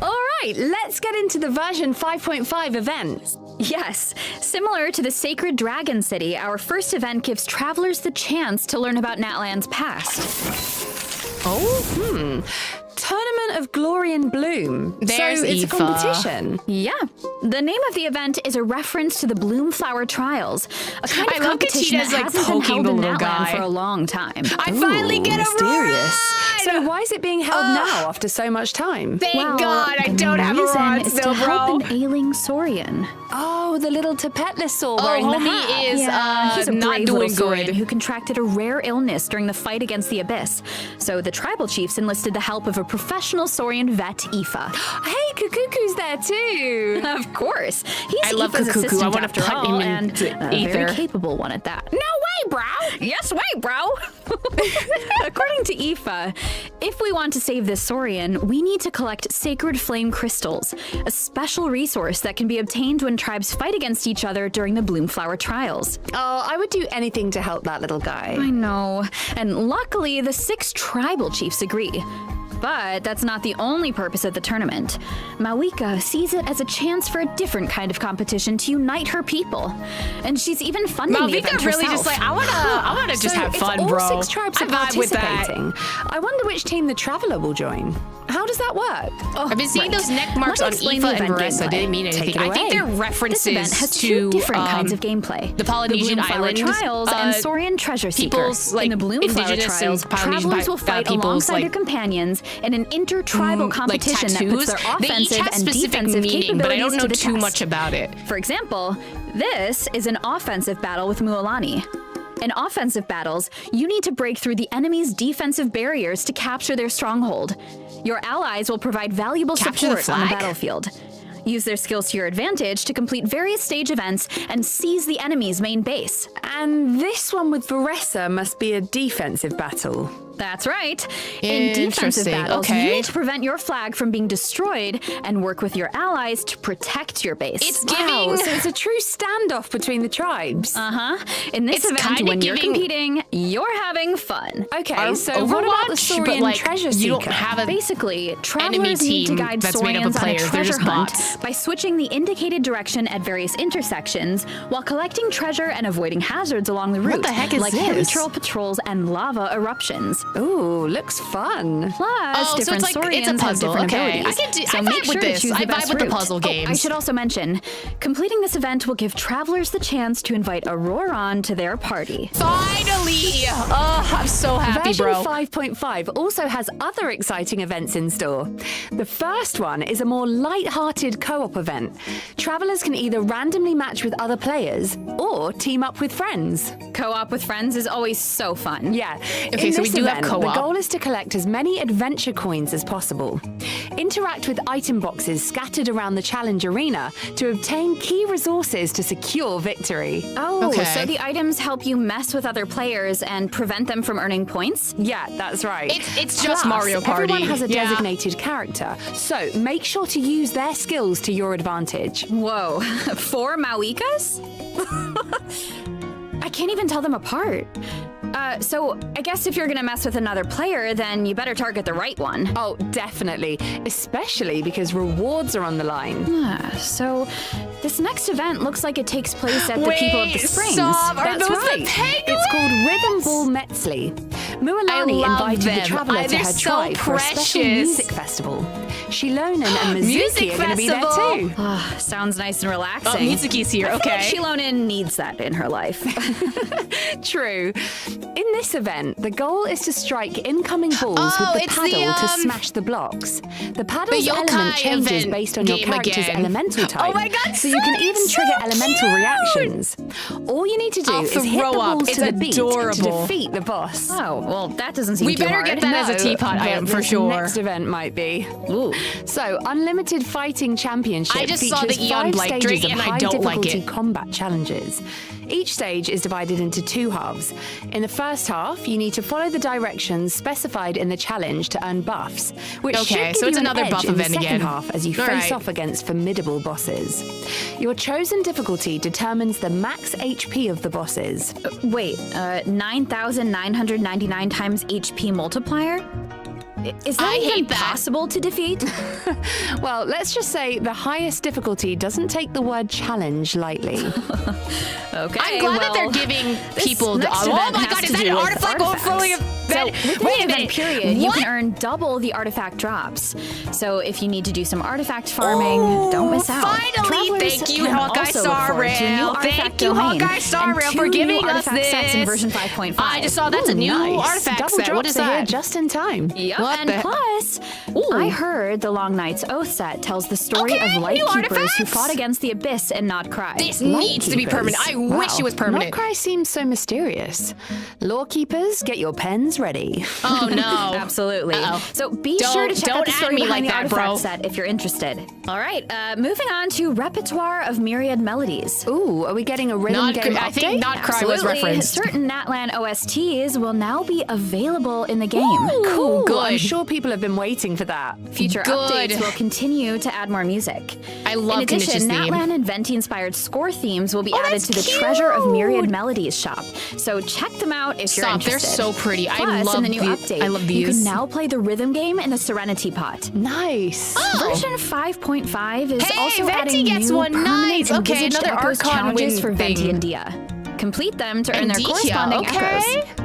All right, let's get into the version 5.5 event. Yes, similar to the Sacred Dragon City, our first event gives travelers the chance to learn about Natlan's past. Tournament of Glory and Bloom. There's so it's Aoife. a competition. Yeah. The name of the event is a reference to the Bloomflower Trials, a kind of competition that hasn't been held in Natlan for a long time. I finally get a mysterious. So why is it being held now after so much time? Thank God I don't have a rod still, to bro. help an ailing Saurian. Oh, the little Tapetlisaur wearing the hat. Homie is he's a not brave doing little Saurian good. who contracted a rare illness during the fight against the Abyss. So the tribal chiefs enlisted the help of a professional Saurian vet, Aoife. Hey, Kukuku's there too. Of course. He's I love Aoife's Kukuku. assistant I wanna after put all, him and into a ether. very capable one at that. No way, bro! Yes way, bro! According to Aoife, if we want to save this Saurian, we need to collect sacred flame crystals, a special resource that can be obtained when tribes fight against each other during the Bloomflower Trials. Oh, I would do anything to help that little guy. I know. And luckily, the 6 tribal chiefs agree. But that's not the only purpose of the tournament. Mawika sees it as a chance for a different kind of competition to unite her people. And she's even funding the event really herself. just like, I wanna just have fun, all bro. 6 tribes are I vibe with that. participating. I wonder which team the Traveler will join. How does that work? I've been seeing those neck marks on Let me explain Aoife the and event VARESA. gameplay. Didn't mean Take anything. it I think away. they're references This event has to 2 different kinds of gameplay. the Polynesian Bloomflower Island Trials and Saurian Treasure Seeker. people's, like, in the Bloomflower indigenous Trials, and Polynesian travelers will fight people's, alongside like, their companions in an intertribal competition that puts their They each offensive have and specific defensive meaning, but I don't capabilities know to the too test. much about it. For example, this is an offensive battle with Mualani. In offensive battles, you need to break through the enemy's defensive barriers to capture their stronghold. Your allies will provide valuable Capture the support on the flag? battlefield. Use their skills to your advantage to complete various stage events and seize the enemy's main base. And this one with VARESA must be a defensive battle. That's right. In defensive Interesting. battles, you Okay. need to prevent your flag from being destroyed and work with your allies to protect your base. It's Wow, giving. so it's a true standoff between the tribes. In this It's event, kinda when you're giving- competing, you're having fun. Okay, so what about the Overwatch, but Saurian like Treasure you don't Seeker? have a Basically, travelers enemy need to team guide that's made up of Saurians on a players. They're treasure just hunt bots. by switching the indicated direction at various intersections while collecting treasure and avoiding hazards along the route, the heck is like heavy this? troll patrols and lava eruptions. Ooh, looks fun. Plus, Oh, so different it's like- Saurians it's a have puzzle. different Okay. abilities. I so vibe make with sure to this. choose I the vibe best with the route. puzzle I games. should also mention, completing this event will give travelers the chance to invite Auroron to their party. Finally! Oh, I'm so happy, Version bro. 5.5 also has other exciting events in store. The first one is a more light-hearted co-op event. Travelers can either randomly match with other players or team up with friends. Co-op with friends is always so fun. Yeah. Okay, In so we this do have event, co-op. The goal is to collect as many adventure coins as possible. Interact with item boxes scattered around the challenge arena to obtain key resources to secure victory. Oh, Okay. so the items help you mess with other players and prevent them from earning points? Yeah, that's right. It's just Plus, Mario Party. Everyone has a Yeah. designated character, so make sure to use their skills to your advantage. Whoa, 4 Mawikas? I can't even tell them apart. So I guess if you're gonna mess with another player, then you better target the right one. Oh, definitely, especially because rewards are on the line. So this next event looks like it takes place at the People of the Springs. stop. Are That's those right. the penguins? It's called Rhythm Ball Metzli. Mualani I love invited them. the traveler to They're her so tribe for a special precious. music festival. Shilonen and Music Mizuki are going to be there festival. too. Sounds nice and relaxing. Oh, Mitsuki's here. I feel like Okay. Shilonen needs that in her life. True. In this event, the goal is to strike incoming balls Oh, with the it's paddle the, to smash the blocks. The paddle's yokai element changes event based on your game character's again. elemental type. Oh my God, so you can so even trigger elemental cute! reactions. All you need to do I'll is hit the throw up. balls It's to the beat to adorable. defeat the boss. Oh, well, that doesn't seem We too better hard. get that as a teapot but item for this sure. Next event might be. Ooh. So, Unlimited Fighting Championship I just features saw the Eon 5 Blank stages drink of and I high don't like difficulty it. combat challenges. Each stage is divided into 2 halves. In the first half, you need to follow the directions specified in the challenge to earn buffs, which should Okay, give so it's you an another edge buff in the event second again. half as you All face right. off against formidable bosses. Your chosen difficulty determines the max HP of the bosses. Wait, 9,999 times HP multiplier? Is that I even hate that. possible to defeat? Well, let's just say the highest difficulty doesn't take the word challenge lightly. Okay, I'm glad that they're well, giving this people. next Oh event my has God, to is that do an with artifact overflowing? So within Wait the a event minute. period, you What? can earn double the artifact drops. So if you need to do some artifact farming, don't miss out. Finally, Travelers thank you, can Hawkeye also Star look forward to a new Rail. artifact Thank you, domain Hawkeye Star and Rail, 2 for new giving us artifact sets in this. version 5.5. I just saw that's a new Nice. artifact Double set. What drops is are here that? just in time. Yep, What and the- plus, I heard the Long Night's Oath set tells the story Okay, of new Lightkeepers who artifacts. fought against the Abyss and Not Cry. This needs to be permanent. I wish it was permanent. Not Cry seems so mysterious. Lawkeepers, get your pens ready. Oh no. Absolutely. Uh-oh. So be Don't- sure to check out don't the add story me behind like the that, bro. artifact set if you're interested. All right, moving on to Repertoire of Myriad Melodies. Ooh, are we getting a rhythm Not game Cry- update? I think Not Cry was Absolutely. referenced. Certain Natlan OSTs will now be available in the game. Cool. Good. I'm sure people have been waiting for that. Future Good. updates will continue to add more music. I love In addition, Kanich's theme. Natlan and Venti-inspired score themes will be added that's to the cute. Treasure of Myriad Melodies shop. So check them out if you're Stop, they're interested. so pretty. I Plus, love in the new update, I love you these. can now play the rhythm game in the Serenity Pot. Nice. Oh. Version 5.5 is Hey, also Venti adding gets new one. permanent Nice. Okay, envisaged another echoes Archon challenges win for Venti thing. and Dia. Complete them to earn their Dia, corresponding okay. echoes.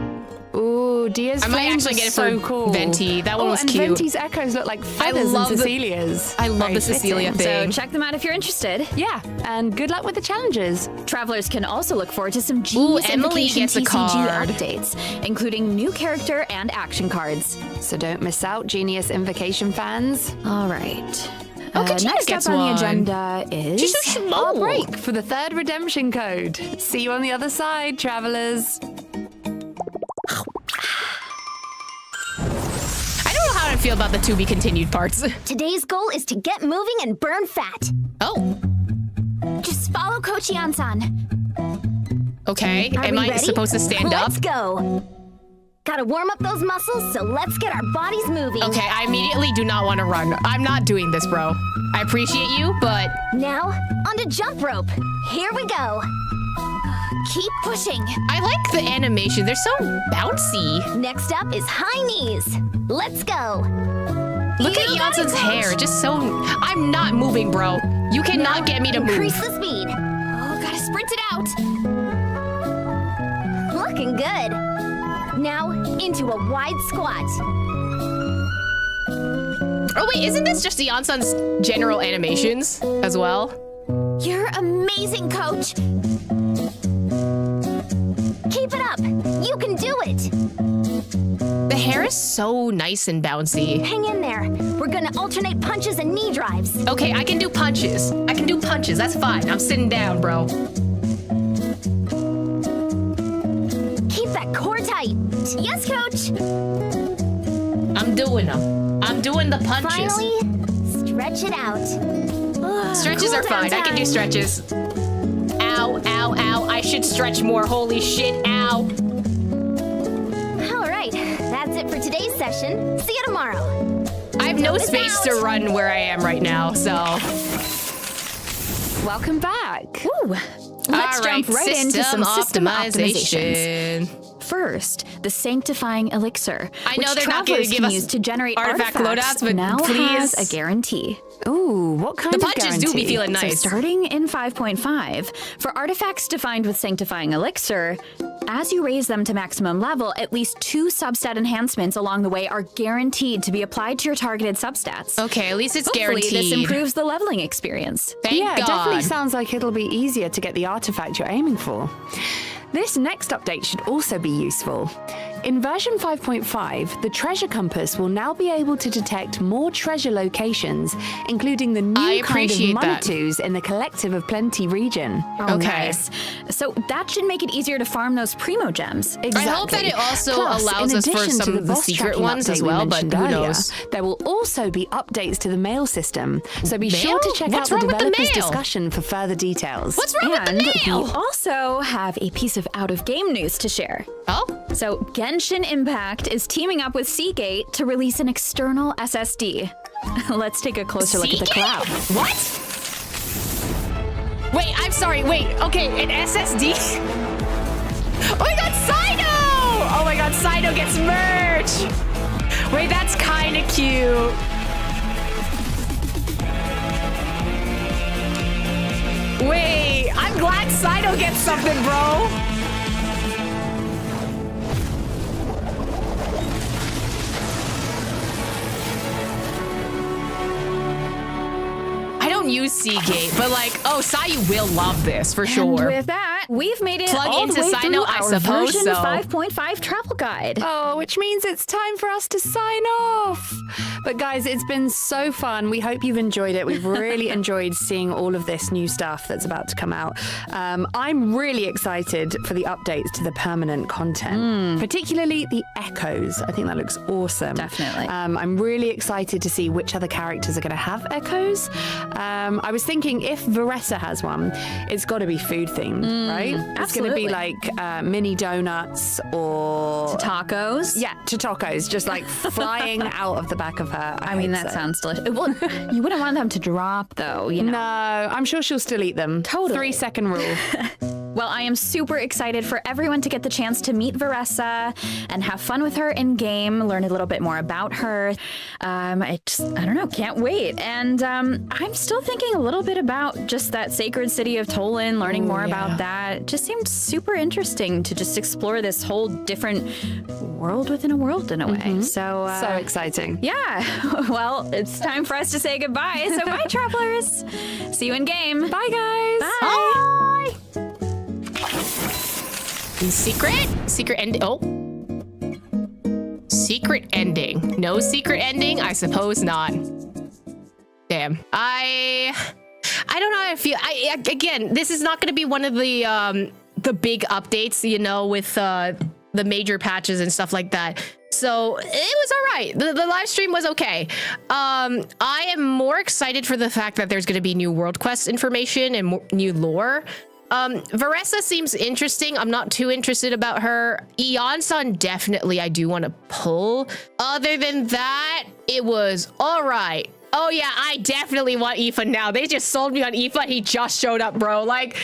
Ooh, Dia's I might flames actually are get it so for cool. Venti. That one was and cute. Venti's echoes look like feathers love and the- Cecilia's. I love Very the Cecilia fitting. thing. So check them out if you're interested. Yeah, and good luck with the challenges. Travelers can also look forward to some genius Emily Invocation gets a TCG card. updates, including new character and action cards. So don't miss out, Genius Invocation fans. All right. Okay, Genius next gets up on one. the agenda is She's so small. Our break for the 3rd redemption code. See you on the other side, travelers. I don't know how to feel about the to be continued parts. Today's goal is to get moving and burn fat. Oh, Just follow Coach Iansan. okay. Are Am we I ready? supposed to stand up? Let's go. Gotta warm up those muscles, so let's get our bodies moving. Okay, I immediately do not want to run. I'm not doing this, bro. I appreciate you, but Now, onto jump rope. Here we go. Keep pushing. I like the animation. They're so bouncy. Next up is high knees. Let's go. Look at You got it, Iansan's Coach. hair. Just so... I'm not moving, bro. You cannot get me to Increase move. the speed. Oh, gotta sprint it out. Looking good. Now, into a wide squat. Oh, wait. Isn't this just Iansan's general animations as well? You're amazing, Coach. Keep it up. You can do it. The hair is so nice and bouncy. Hang in there. We're gonna alternate punches and knee drives. Okay, I can do punches. I can do punches. That's fine. I'm sitting down, bro. Keep that core tight. Yes, Coach. I'm doing them. I'm doing the punches. Finally, stretch it out. Stretches Cool are fine. down I can do time. stretches. Ow, ow, ow. I should stretch more. Holy shit, ow. All right, that's it for today's session. See you tomorrow. I have no Miss space out. to run where I am right now, so. Welcome back. Ooh. Let's All right, jump right into some system optimizations. optimization. First, the sanctifying elixir, I which know they're not travelers gonna give can us use to generate artifact artifacts, loadouts, but now please. has a guarantee. Ooh, what kind The of punches do be guarantee? feeling So nice. starting in 5.5, for artifacts defined with sanctifying elixir, as you raise them to maximum level, at least 2 substat enhancements along the way are guaranteed to be applied to your targeted substats. Okay, at least it's Hopefully, guaranteed. this improves the leveling experience. Thank Yeah, it God. definitely sounds like it'll be easier to get the artifact you're aiming for. This next update should also be useful. In version 5.5, the treasure compass will now be able to detect more treasure locations, including the I new kind of appreciate that. Manitus in the Collective of Plenty region. Oh, Okay. nice. So that should make it easier to farm those primo gems. I hope that it also Plus, allows in us for addition to some the of the boss secret tracking ones update as we well, but mentioned who earlier, knows? There will also be updates to the mail system, so be sure to Mail? check What's out the wrong with the developers' mail? discussion for further details. What's wrong with And the mail? we also have a piece of out-of-game news to share. Oh? So, Genshin Impact is teaming up with Seagate to release an external SSD. Let's take a closer look at the Seagate? collab. What? Wait, I'm sorry. Wait, okay, an SSD? Oh my god, Sino! Oh my god, Sino gets merch! Wait, that's kind of cute. Wait, I'm glad Sino gets something, bro. I don't use Seagate, but like, oh, Sayu will love this for sure. And with that, we've made it Plug all into the way Sino, through I our suppose version so. 5.5 travel guide. Oh, which means it's time for us to sign off. But guys, it's been so fun. We hope you've enjoyed it. We've really enjoyed seeing all of this new stuff that's about to come out. I'm really excited for the updates to the permanent content, particularly the echoes. I think that looks awesome. Definitely. I'm really excited to see which other characters are going to have echoes. I was thinking if VARESA has one, it's got to be food themed, right? It's going to be absolutely. like mini donuts or Tacos. yeah, to tacos, just like flying out of the back of her. I mean, hope that so. sounds delicious. Well, you wouldn't want them to drop, though, you know. No, I'm sure she'll still eat them. Totally. 3-second rule. Well, I am super excited for everyone to get the chance to meet VARESA and have fun with her in game, learn a little bit more about her. I don't know, can't wait. And I'm still thinking a little bit about just that sacred city of Tolan, learning more about that. It just seemed super interesting to just explore this whole different world within a world in a way. So exciting. Yeah, well, it's time for us to say goodbye. So bye, travelers. See you in game. Bye, guys. Bye. Secret ending. Oh. Secret ending. No secret ending? I suppose not. Damn. I don't know how I feel. Again, this is not going to be one of the big updates, you know, with the major patches and stuff like that. So it was all right. The live stream was okay. I am more excited for the fact that there's going to be new world quest information and new lore. VARESA seems interesting. I'm not too interested about her. Iansan, definitely I do want to pull. Other than that, it was all right. Oh yeah, I definitely want Aoife now. They just sold me on Aoife. He just showed up, bro. Like,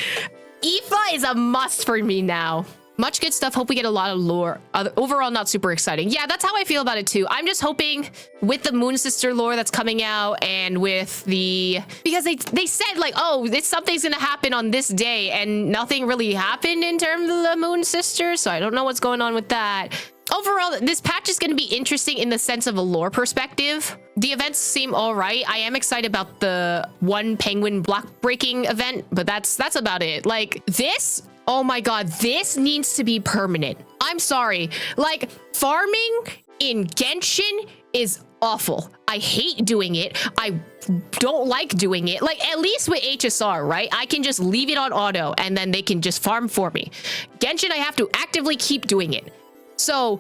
Aoife is a must for me now. Much good stuff. Hope we get a lot of lore. Overall, not super exciting. Yeah, that's how I feel about it too. I'm just hoping with the Moon Sister lore that's coming out and with the... Because they said like, oh, something's gonna happen on this day and nothing really happened in terms of the Moon Sister. So I don't know what's going on with that. Overall, this patch is going to be interesting in the sense of a lore perspective. The events seem all right. I am excited about the one penguin block breaking event, but that's about it. Like this... Oh my god, this needs to be permanent. I'm sorry. Like, farming in Genshin is awful. I hate doing it. I don't like doing it. Like, at least with HSR, right? I can just leave it on auto and then they can just farm for me. Genshin, I have to actively keep doing it. So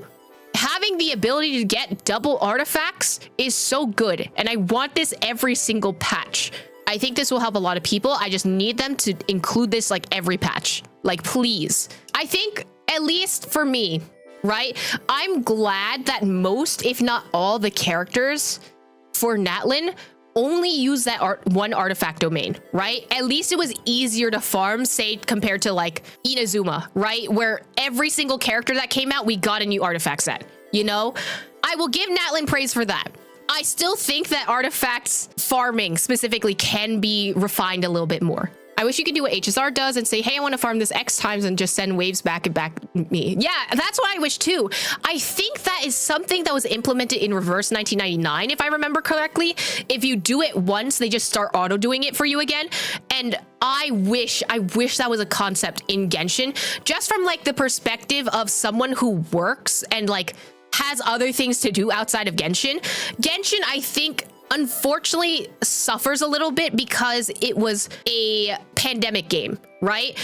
having the ability to get double artifacts is so good. And I want this every single patch. I think this will help a lot of people. I just need them to include this like every patch. Like, please. I think, at least for me, right? I'm glad that most, if not all, the characters for Natlan only use that one artifact domain, right? At least it was easier to farm, say, compared to like Inazuma, right? Where every single character that came out, we got a new artifact set, you know? I will give Natlan praise for that. I still think that artifacts farming specifically can be refined a little bit more. I wish you could do what HSR does and say, hey, I want to farm this X times and just send waves back and back me. Yeah, that's what I wish too. I think that is something that was implemented in Reverse 1999, if I remember correctly. If you do it once, they just start auto doing it for you again. And I wish that was a concept in Genshin, just from like the perspective of someone who works and like has other things to do outside of Genshin. Genshin, I think, unfortunately suffers a little bit because it was a pandemic game, right?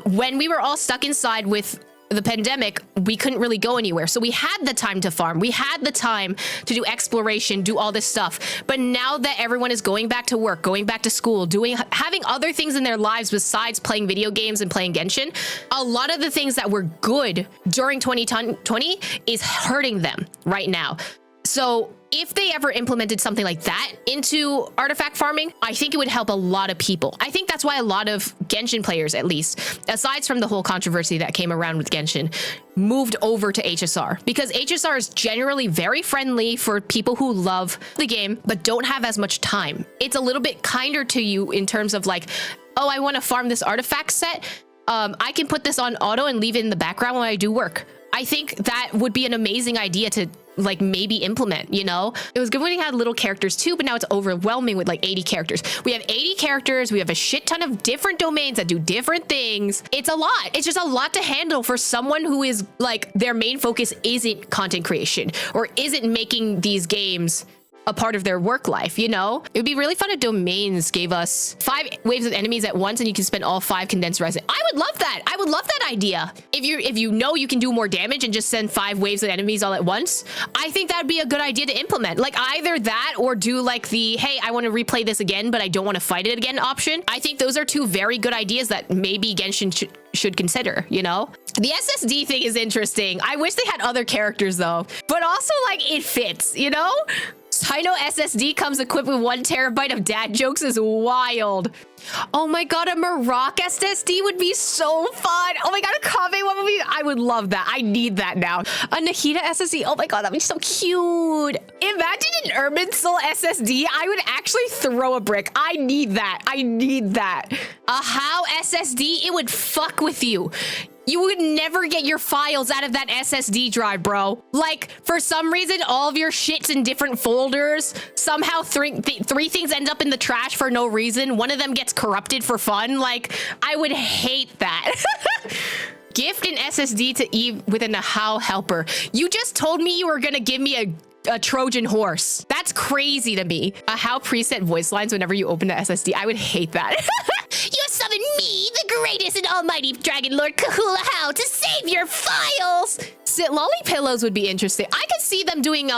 When we were all stuck inside with the pandemic, we couldn't really go anywhere. So we had the time to farm. We had the time to do exploration, do all this stuff. But now that everyone is going back to work, going back to school, having other things in their lives besides playing video games and playing Genshin, a lot of the things that were good during 2020 is hurting them right now. So if they ever implemented something like that into artifact farming, I think it would help a lot of people. I think that's why a lot of Genshin players, at least, aside from the whole controversy that came around with Genshin, moved over to HSR, because HSR is generally very friendly for people who love the game but don't have as much time. It's a little bit kinder to you in terms of like, oh, I want to farm this artifact set. I can put this on auto and leave it in the background when I do work. I think that would be an amazing idea to like maybe implement, you know? It was good when we had little characters too, but now it's overwhelming with like 80 characters. We have 80 characters. We have a shit ton of different domains that do different things. It's a lot. It's just a lot to handle for someone who is like, their main focus isn't content creation or isn't making these games a part of their work life, you know? It would be really fun if domains gave us 5 waves of enemies at once and you can spend all 5 condensed resin. I would love that. I would love that idea. If you know you can do more damage and just send 5 waves of enemies all at once, I think that'd be a good idea to implement. Like either that or do like the, hey, I want to replay this again, but I don't want to fight it again option. I think those are 2 very good ideas that maybe Genshin should consider, you know? The SSD thing is interesting. I wish they had other characters though, but also like it fits, you know? Sino SSD comes equipped with 1 terabyte of dad jokes is wild. Oh my god, a Maroc SSD would be so fun. Oh my god, a Kave one would be, I would love that. I need that now. A Nahida SSD, oh my god, that'd be so cute. Imagine an Urban Soul SSD. I would actually throw a brick. I need that. I need that. A How SSD, it would fuck with you. You would never get your files out of that SSD drive, bro. Like, for some reason, all of your shit's in different folders. Somehow three things end up in the trash for no reason. One of them gets corrupted for fun. Like, I would hate that. Gift an SSD to Eve within a How helper. You just told me you were gonna give me a Trojan horse. That's crazy to me. A How preset voice lines whenever you open the SSD. I would hate that. You summon me, the greatest and almighty Dragon Lord Kahula How, to save your files. Sit Lolly pillows would be interesting. I could see them doing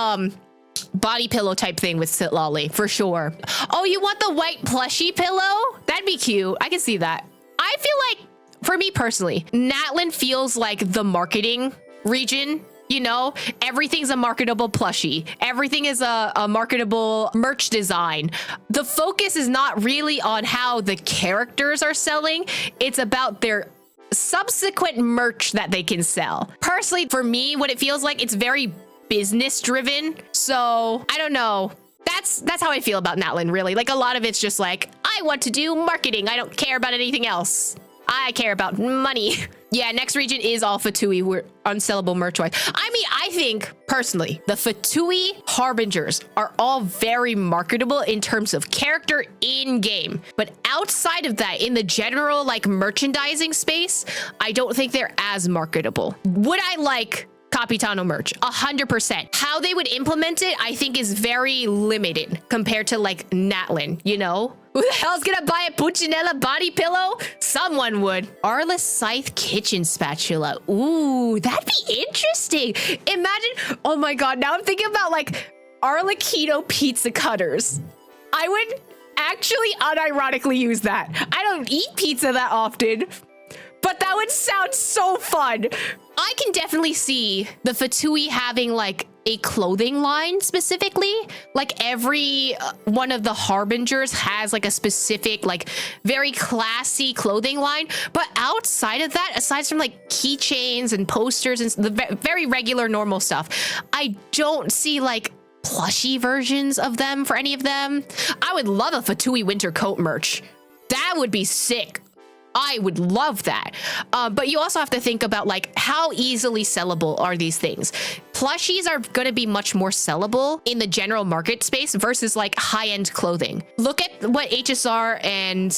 body pillow type thing with Sit Lolly for sure. Oh, you want the white plushie pillow? That'd be cute. I can see that. I feel like, for me personally, Natlan feels like the marketing region. You know, everything's a marketable plushie. Everything is a marketable merch design. The focus is not really on how the characters are selling. It's about their subsequent merch that they can sell. Personally, for me, what it feels like, it's very business driven. So I don't know. That's how I feel about Natlan, really. Like, a lot of it's just like, I want to do marketing. I don't care about anything else. I care about money. Yeah, next region is all Fatui. We're unsellable merch-wise. I mean, I think, personally, the Fatui Harbingers are all very marketable in terms of character in-game. But outside of that, in the general, like, merchandising space, I don't think they're as marketable. Would I like Capitano merch? 100%. How they would implement it, I think, is very limited compared to, like, Natlan, you know? Who the hell's gonna buy a Puccinella body pillow? Someone would. Arliss Scythe kitchen spatula. Ooh, that'd be interesting. Imagine, oh my god, now I'm thinking about like Arlecchino pizza cutters. I would actually unironically use that. I don't eat pizza that often, but that would sound so fun. I can definitely see the Fatui having like a clothing line specifically. Like every one of the Harbingers has like a specific, like very classy clothing line. But outside of that, aside from like keychains and posters and the very regular normal stuff, I don't see like plushie versions of them for any of them. I would love a Fatui winter coat merch. That would be sick. I would love that. But you also have to think about like how easily sellable are these things. Plushies are going to be much more sellable in the general market space versus like high-end clothing. Look at what HSR and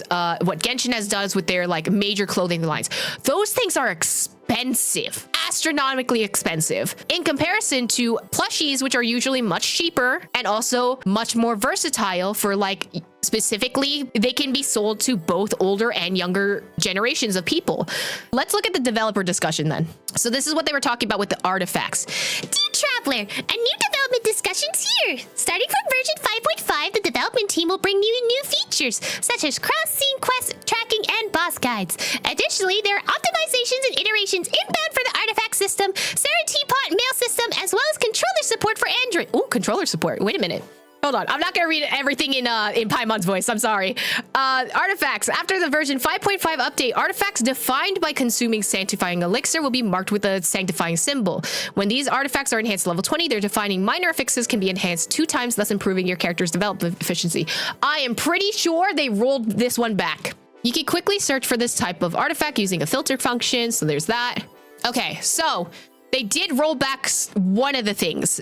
what Genshin has does with their like major clothing lines. Those things are expensive, astronomically expensive in comparison to plushies, which are usually much cheaper and also much more versatile for like specifically, they can be sold to both older and younger generations of people. Let's look at the developer discussion then. So this is what they were talking about with the artifacts. Dear Traveler, a new development discussion's here. Starting from version 5.5, the development team will bring you new features, such as cross-scene quest tracking and boss guides. Additionally, there are optimizations and iterations inbound for the artifact system, Sarah Teapot mail system, as well as controller support for Android. Ooh, controller support. Wait a minute. Hold on, I'm not gonna read everything in Paimon's voice, I'm sorry. Artifacts. After the version 5.5 update, artifacts defined by consuming sanctifying elixir will be marked with a sanctifying symbol. When these artifacts are enhanced to level 20, their defining minor affixes can be enhanced 2 times, thus improving your character's development efficiency. I am pretty sure they rolled this one back. You can quickly search for this type of artifact using a filter function, so there's that. Okay, so they did roll back one of the things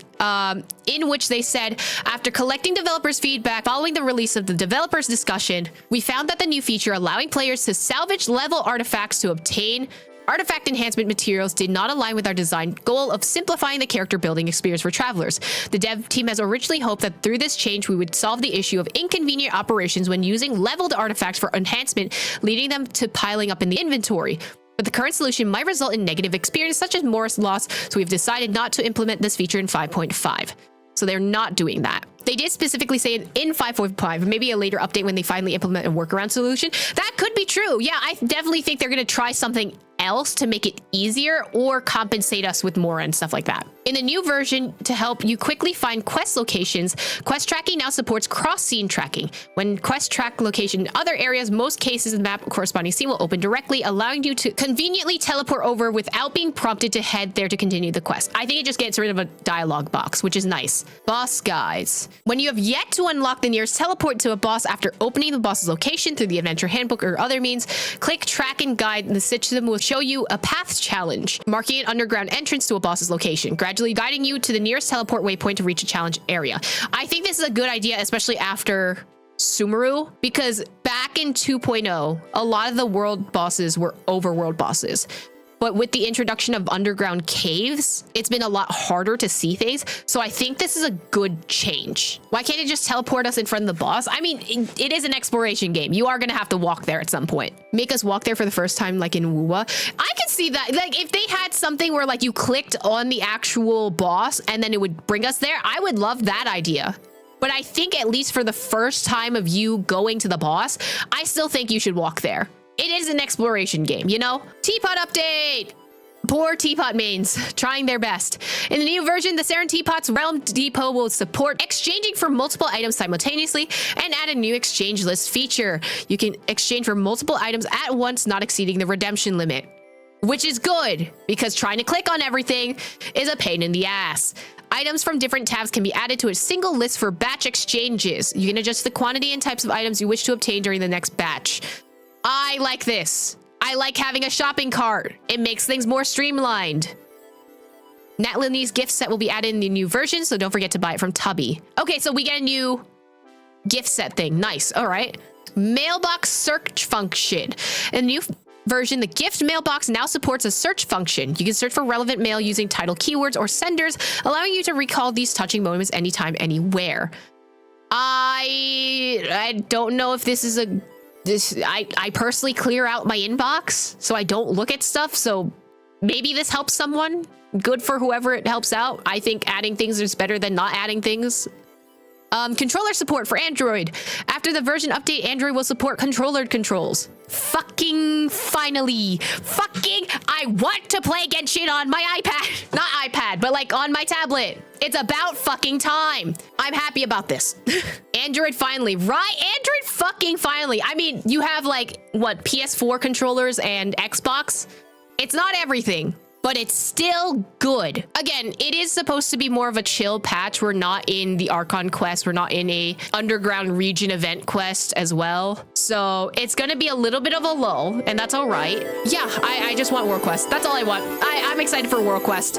in which they said, after collecting developers' feedback following the release of the developers' discussion, we found that the new feature allowing players to salvage level artifacts to obtain artifact enhancement materials did not align with our design goal of simplifying the character building experience for travelers. The dev team has originally hoped that through this change, we would solve the issue of inconvenient operations when using leveled artifacts for enhancement, leading them to piling up in the inventory. But the current solution might result in negative experience such as Morris loss, so we've decided not to implement this feature in 5.5. So they're not doing that. They did specifically say in 5.5, maybe a later update when they finally implement a workaround solution. That could be true. Yeah, I definitely think they're going to try something else to make it easier or compensate us with more and stuff like that. In the new version, to help you quickly find quest locations, quest tracking now supports cross-scene tracking. When quest track location in other areas, most cases in the map corresponding scene will open directly, allowing you to conveniently teleport over without being prompted to head there to continue the quest. I think it just gets rid of a dialogue box, which is nice. Boss guides. When you have yet to unlock the nearest teleport to a boss after opening the boss's location through the adventure handbook or other means, click track and guide, and the system will show you a paths challenge, marking an underground entrance to a boss's location, gradually guiding you to the nearest teleport waypoint to reach a challenge area. I think this is a good idea, especially after Sumeru, because back in 2.0, a lot of the world bosses were overworld bosses. But with the introduction of underground caves, it's been a lot harder to see things. So I think this is a good change. Why can't it just teleport us in front of the boss? I mean, it is an exploration game. You are going to have to walk there at some point. Make us walk there for the first time, like in Wuwa. I could see that. Like, if they had something where like you clicked on the actual boss and then it would bring us there, I would love that idea. But I think at least for the first time of you going to the boss, I still think you should walk there. It is an exploration game, you know? Teapot update! Poor Teapot mains, trying their best. In the new version, the Saren Teapot's Realm Depot will support exchanging for multiple items simultaneously and add a new exchange list feature. You can exchange for multiple items at once, not exceeding the redemption limit. Which is good, because trying to click on everything is a pain in the ass. Items from different tabs can be added to a single list for batch exchanges. You can adjust the quantity and types of items you wish to obtain during the next batch. I like this. I like having a shopping cart. It makes things more streamlined. Natlini's gift set will be added in the new version, so don't forget to buy it from Tubby. Okay, so we get a new gift set thing. Nice. All right. Mailbox search function. In the new version, the gift mailbox now supports a search function. You can search for relevant mail using title keywords or senders, allowing you to recall these touching moments anytime, anywhere. I don't know if this is I personally clear out my inbox so I don't look at stuff, so maybe this helps someone. Good for whoever it helps out. I think adding things is better than not adding things. Controller support for Android. After the version update, Android will support controller controls. Fucking finally. Fucking, I want to play Genshin on my iPad. Not iPad, but like on my tablet. It's about fucking time. I'm happy about this. Android finally, right? Android fucking finally. I mean, you have like, what, PS4 controllers and Xbox? It's not everything, but it's still good. Again, it is supposed to be more of a chill patch. We're not in the Archon quest. We're not in a underground region event quest as well. So it's gonna be a little bit of a lull, and that's all right. Yeah, I just want War Quest. That's all I want. I'm excited for War Quest.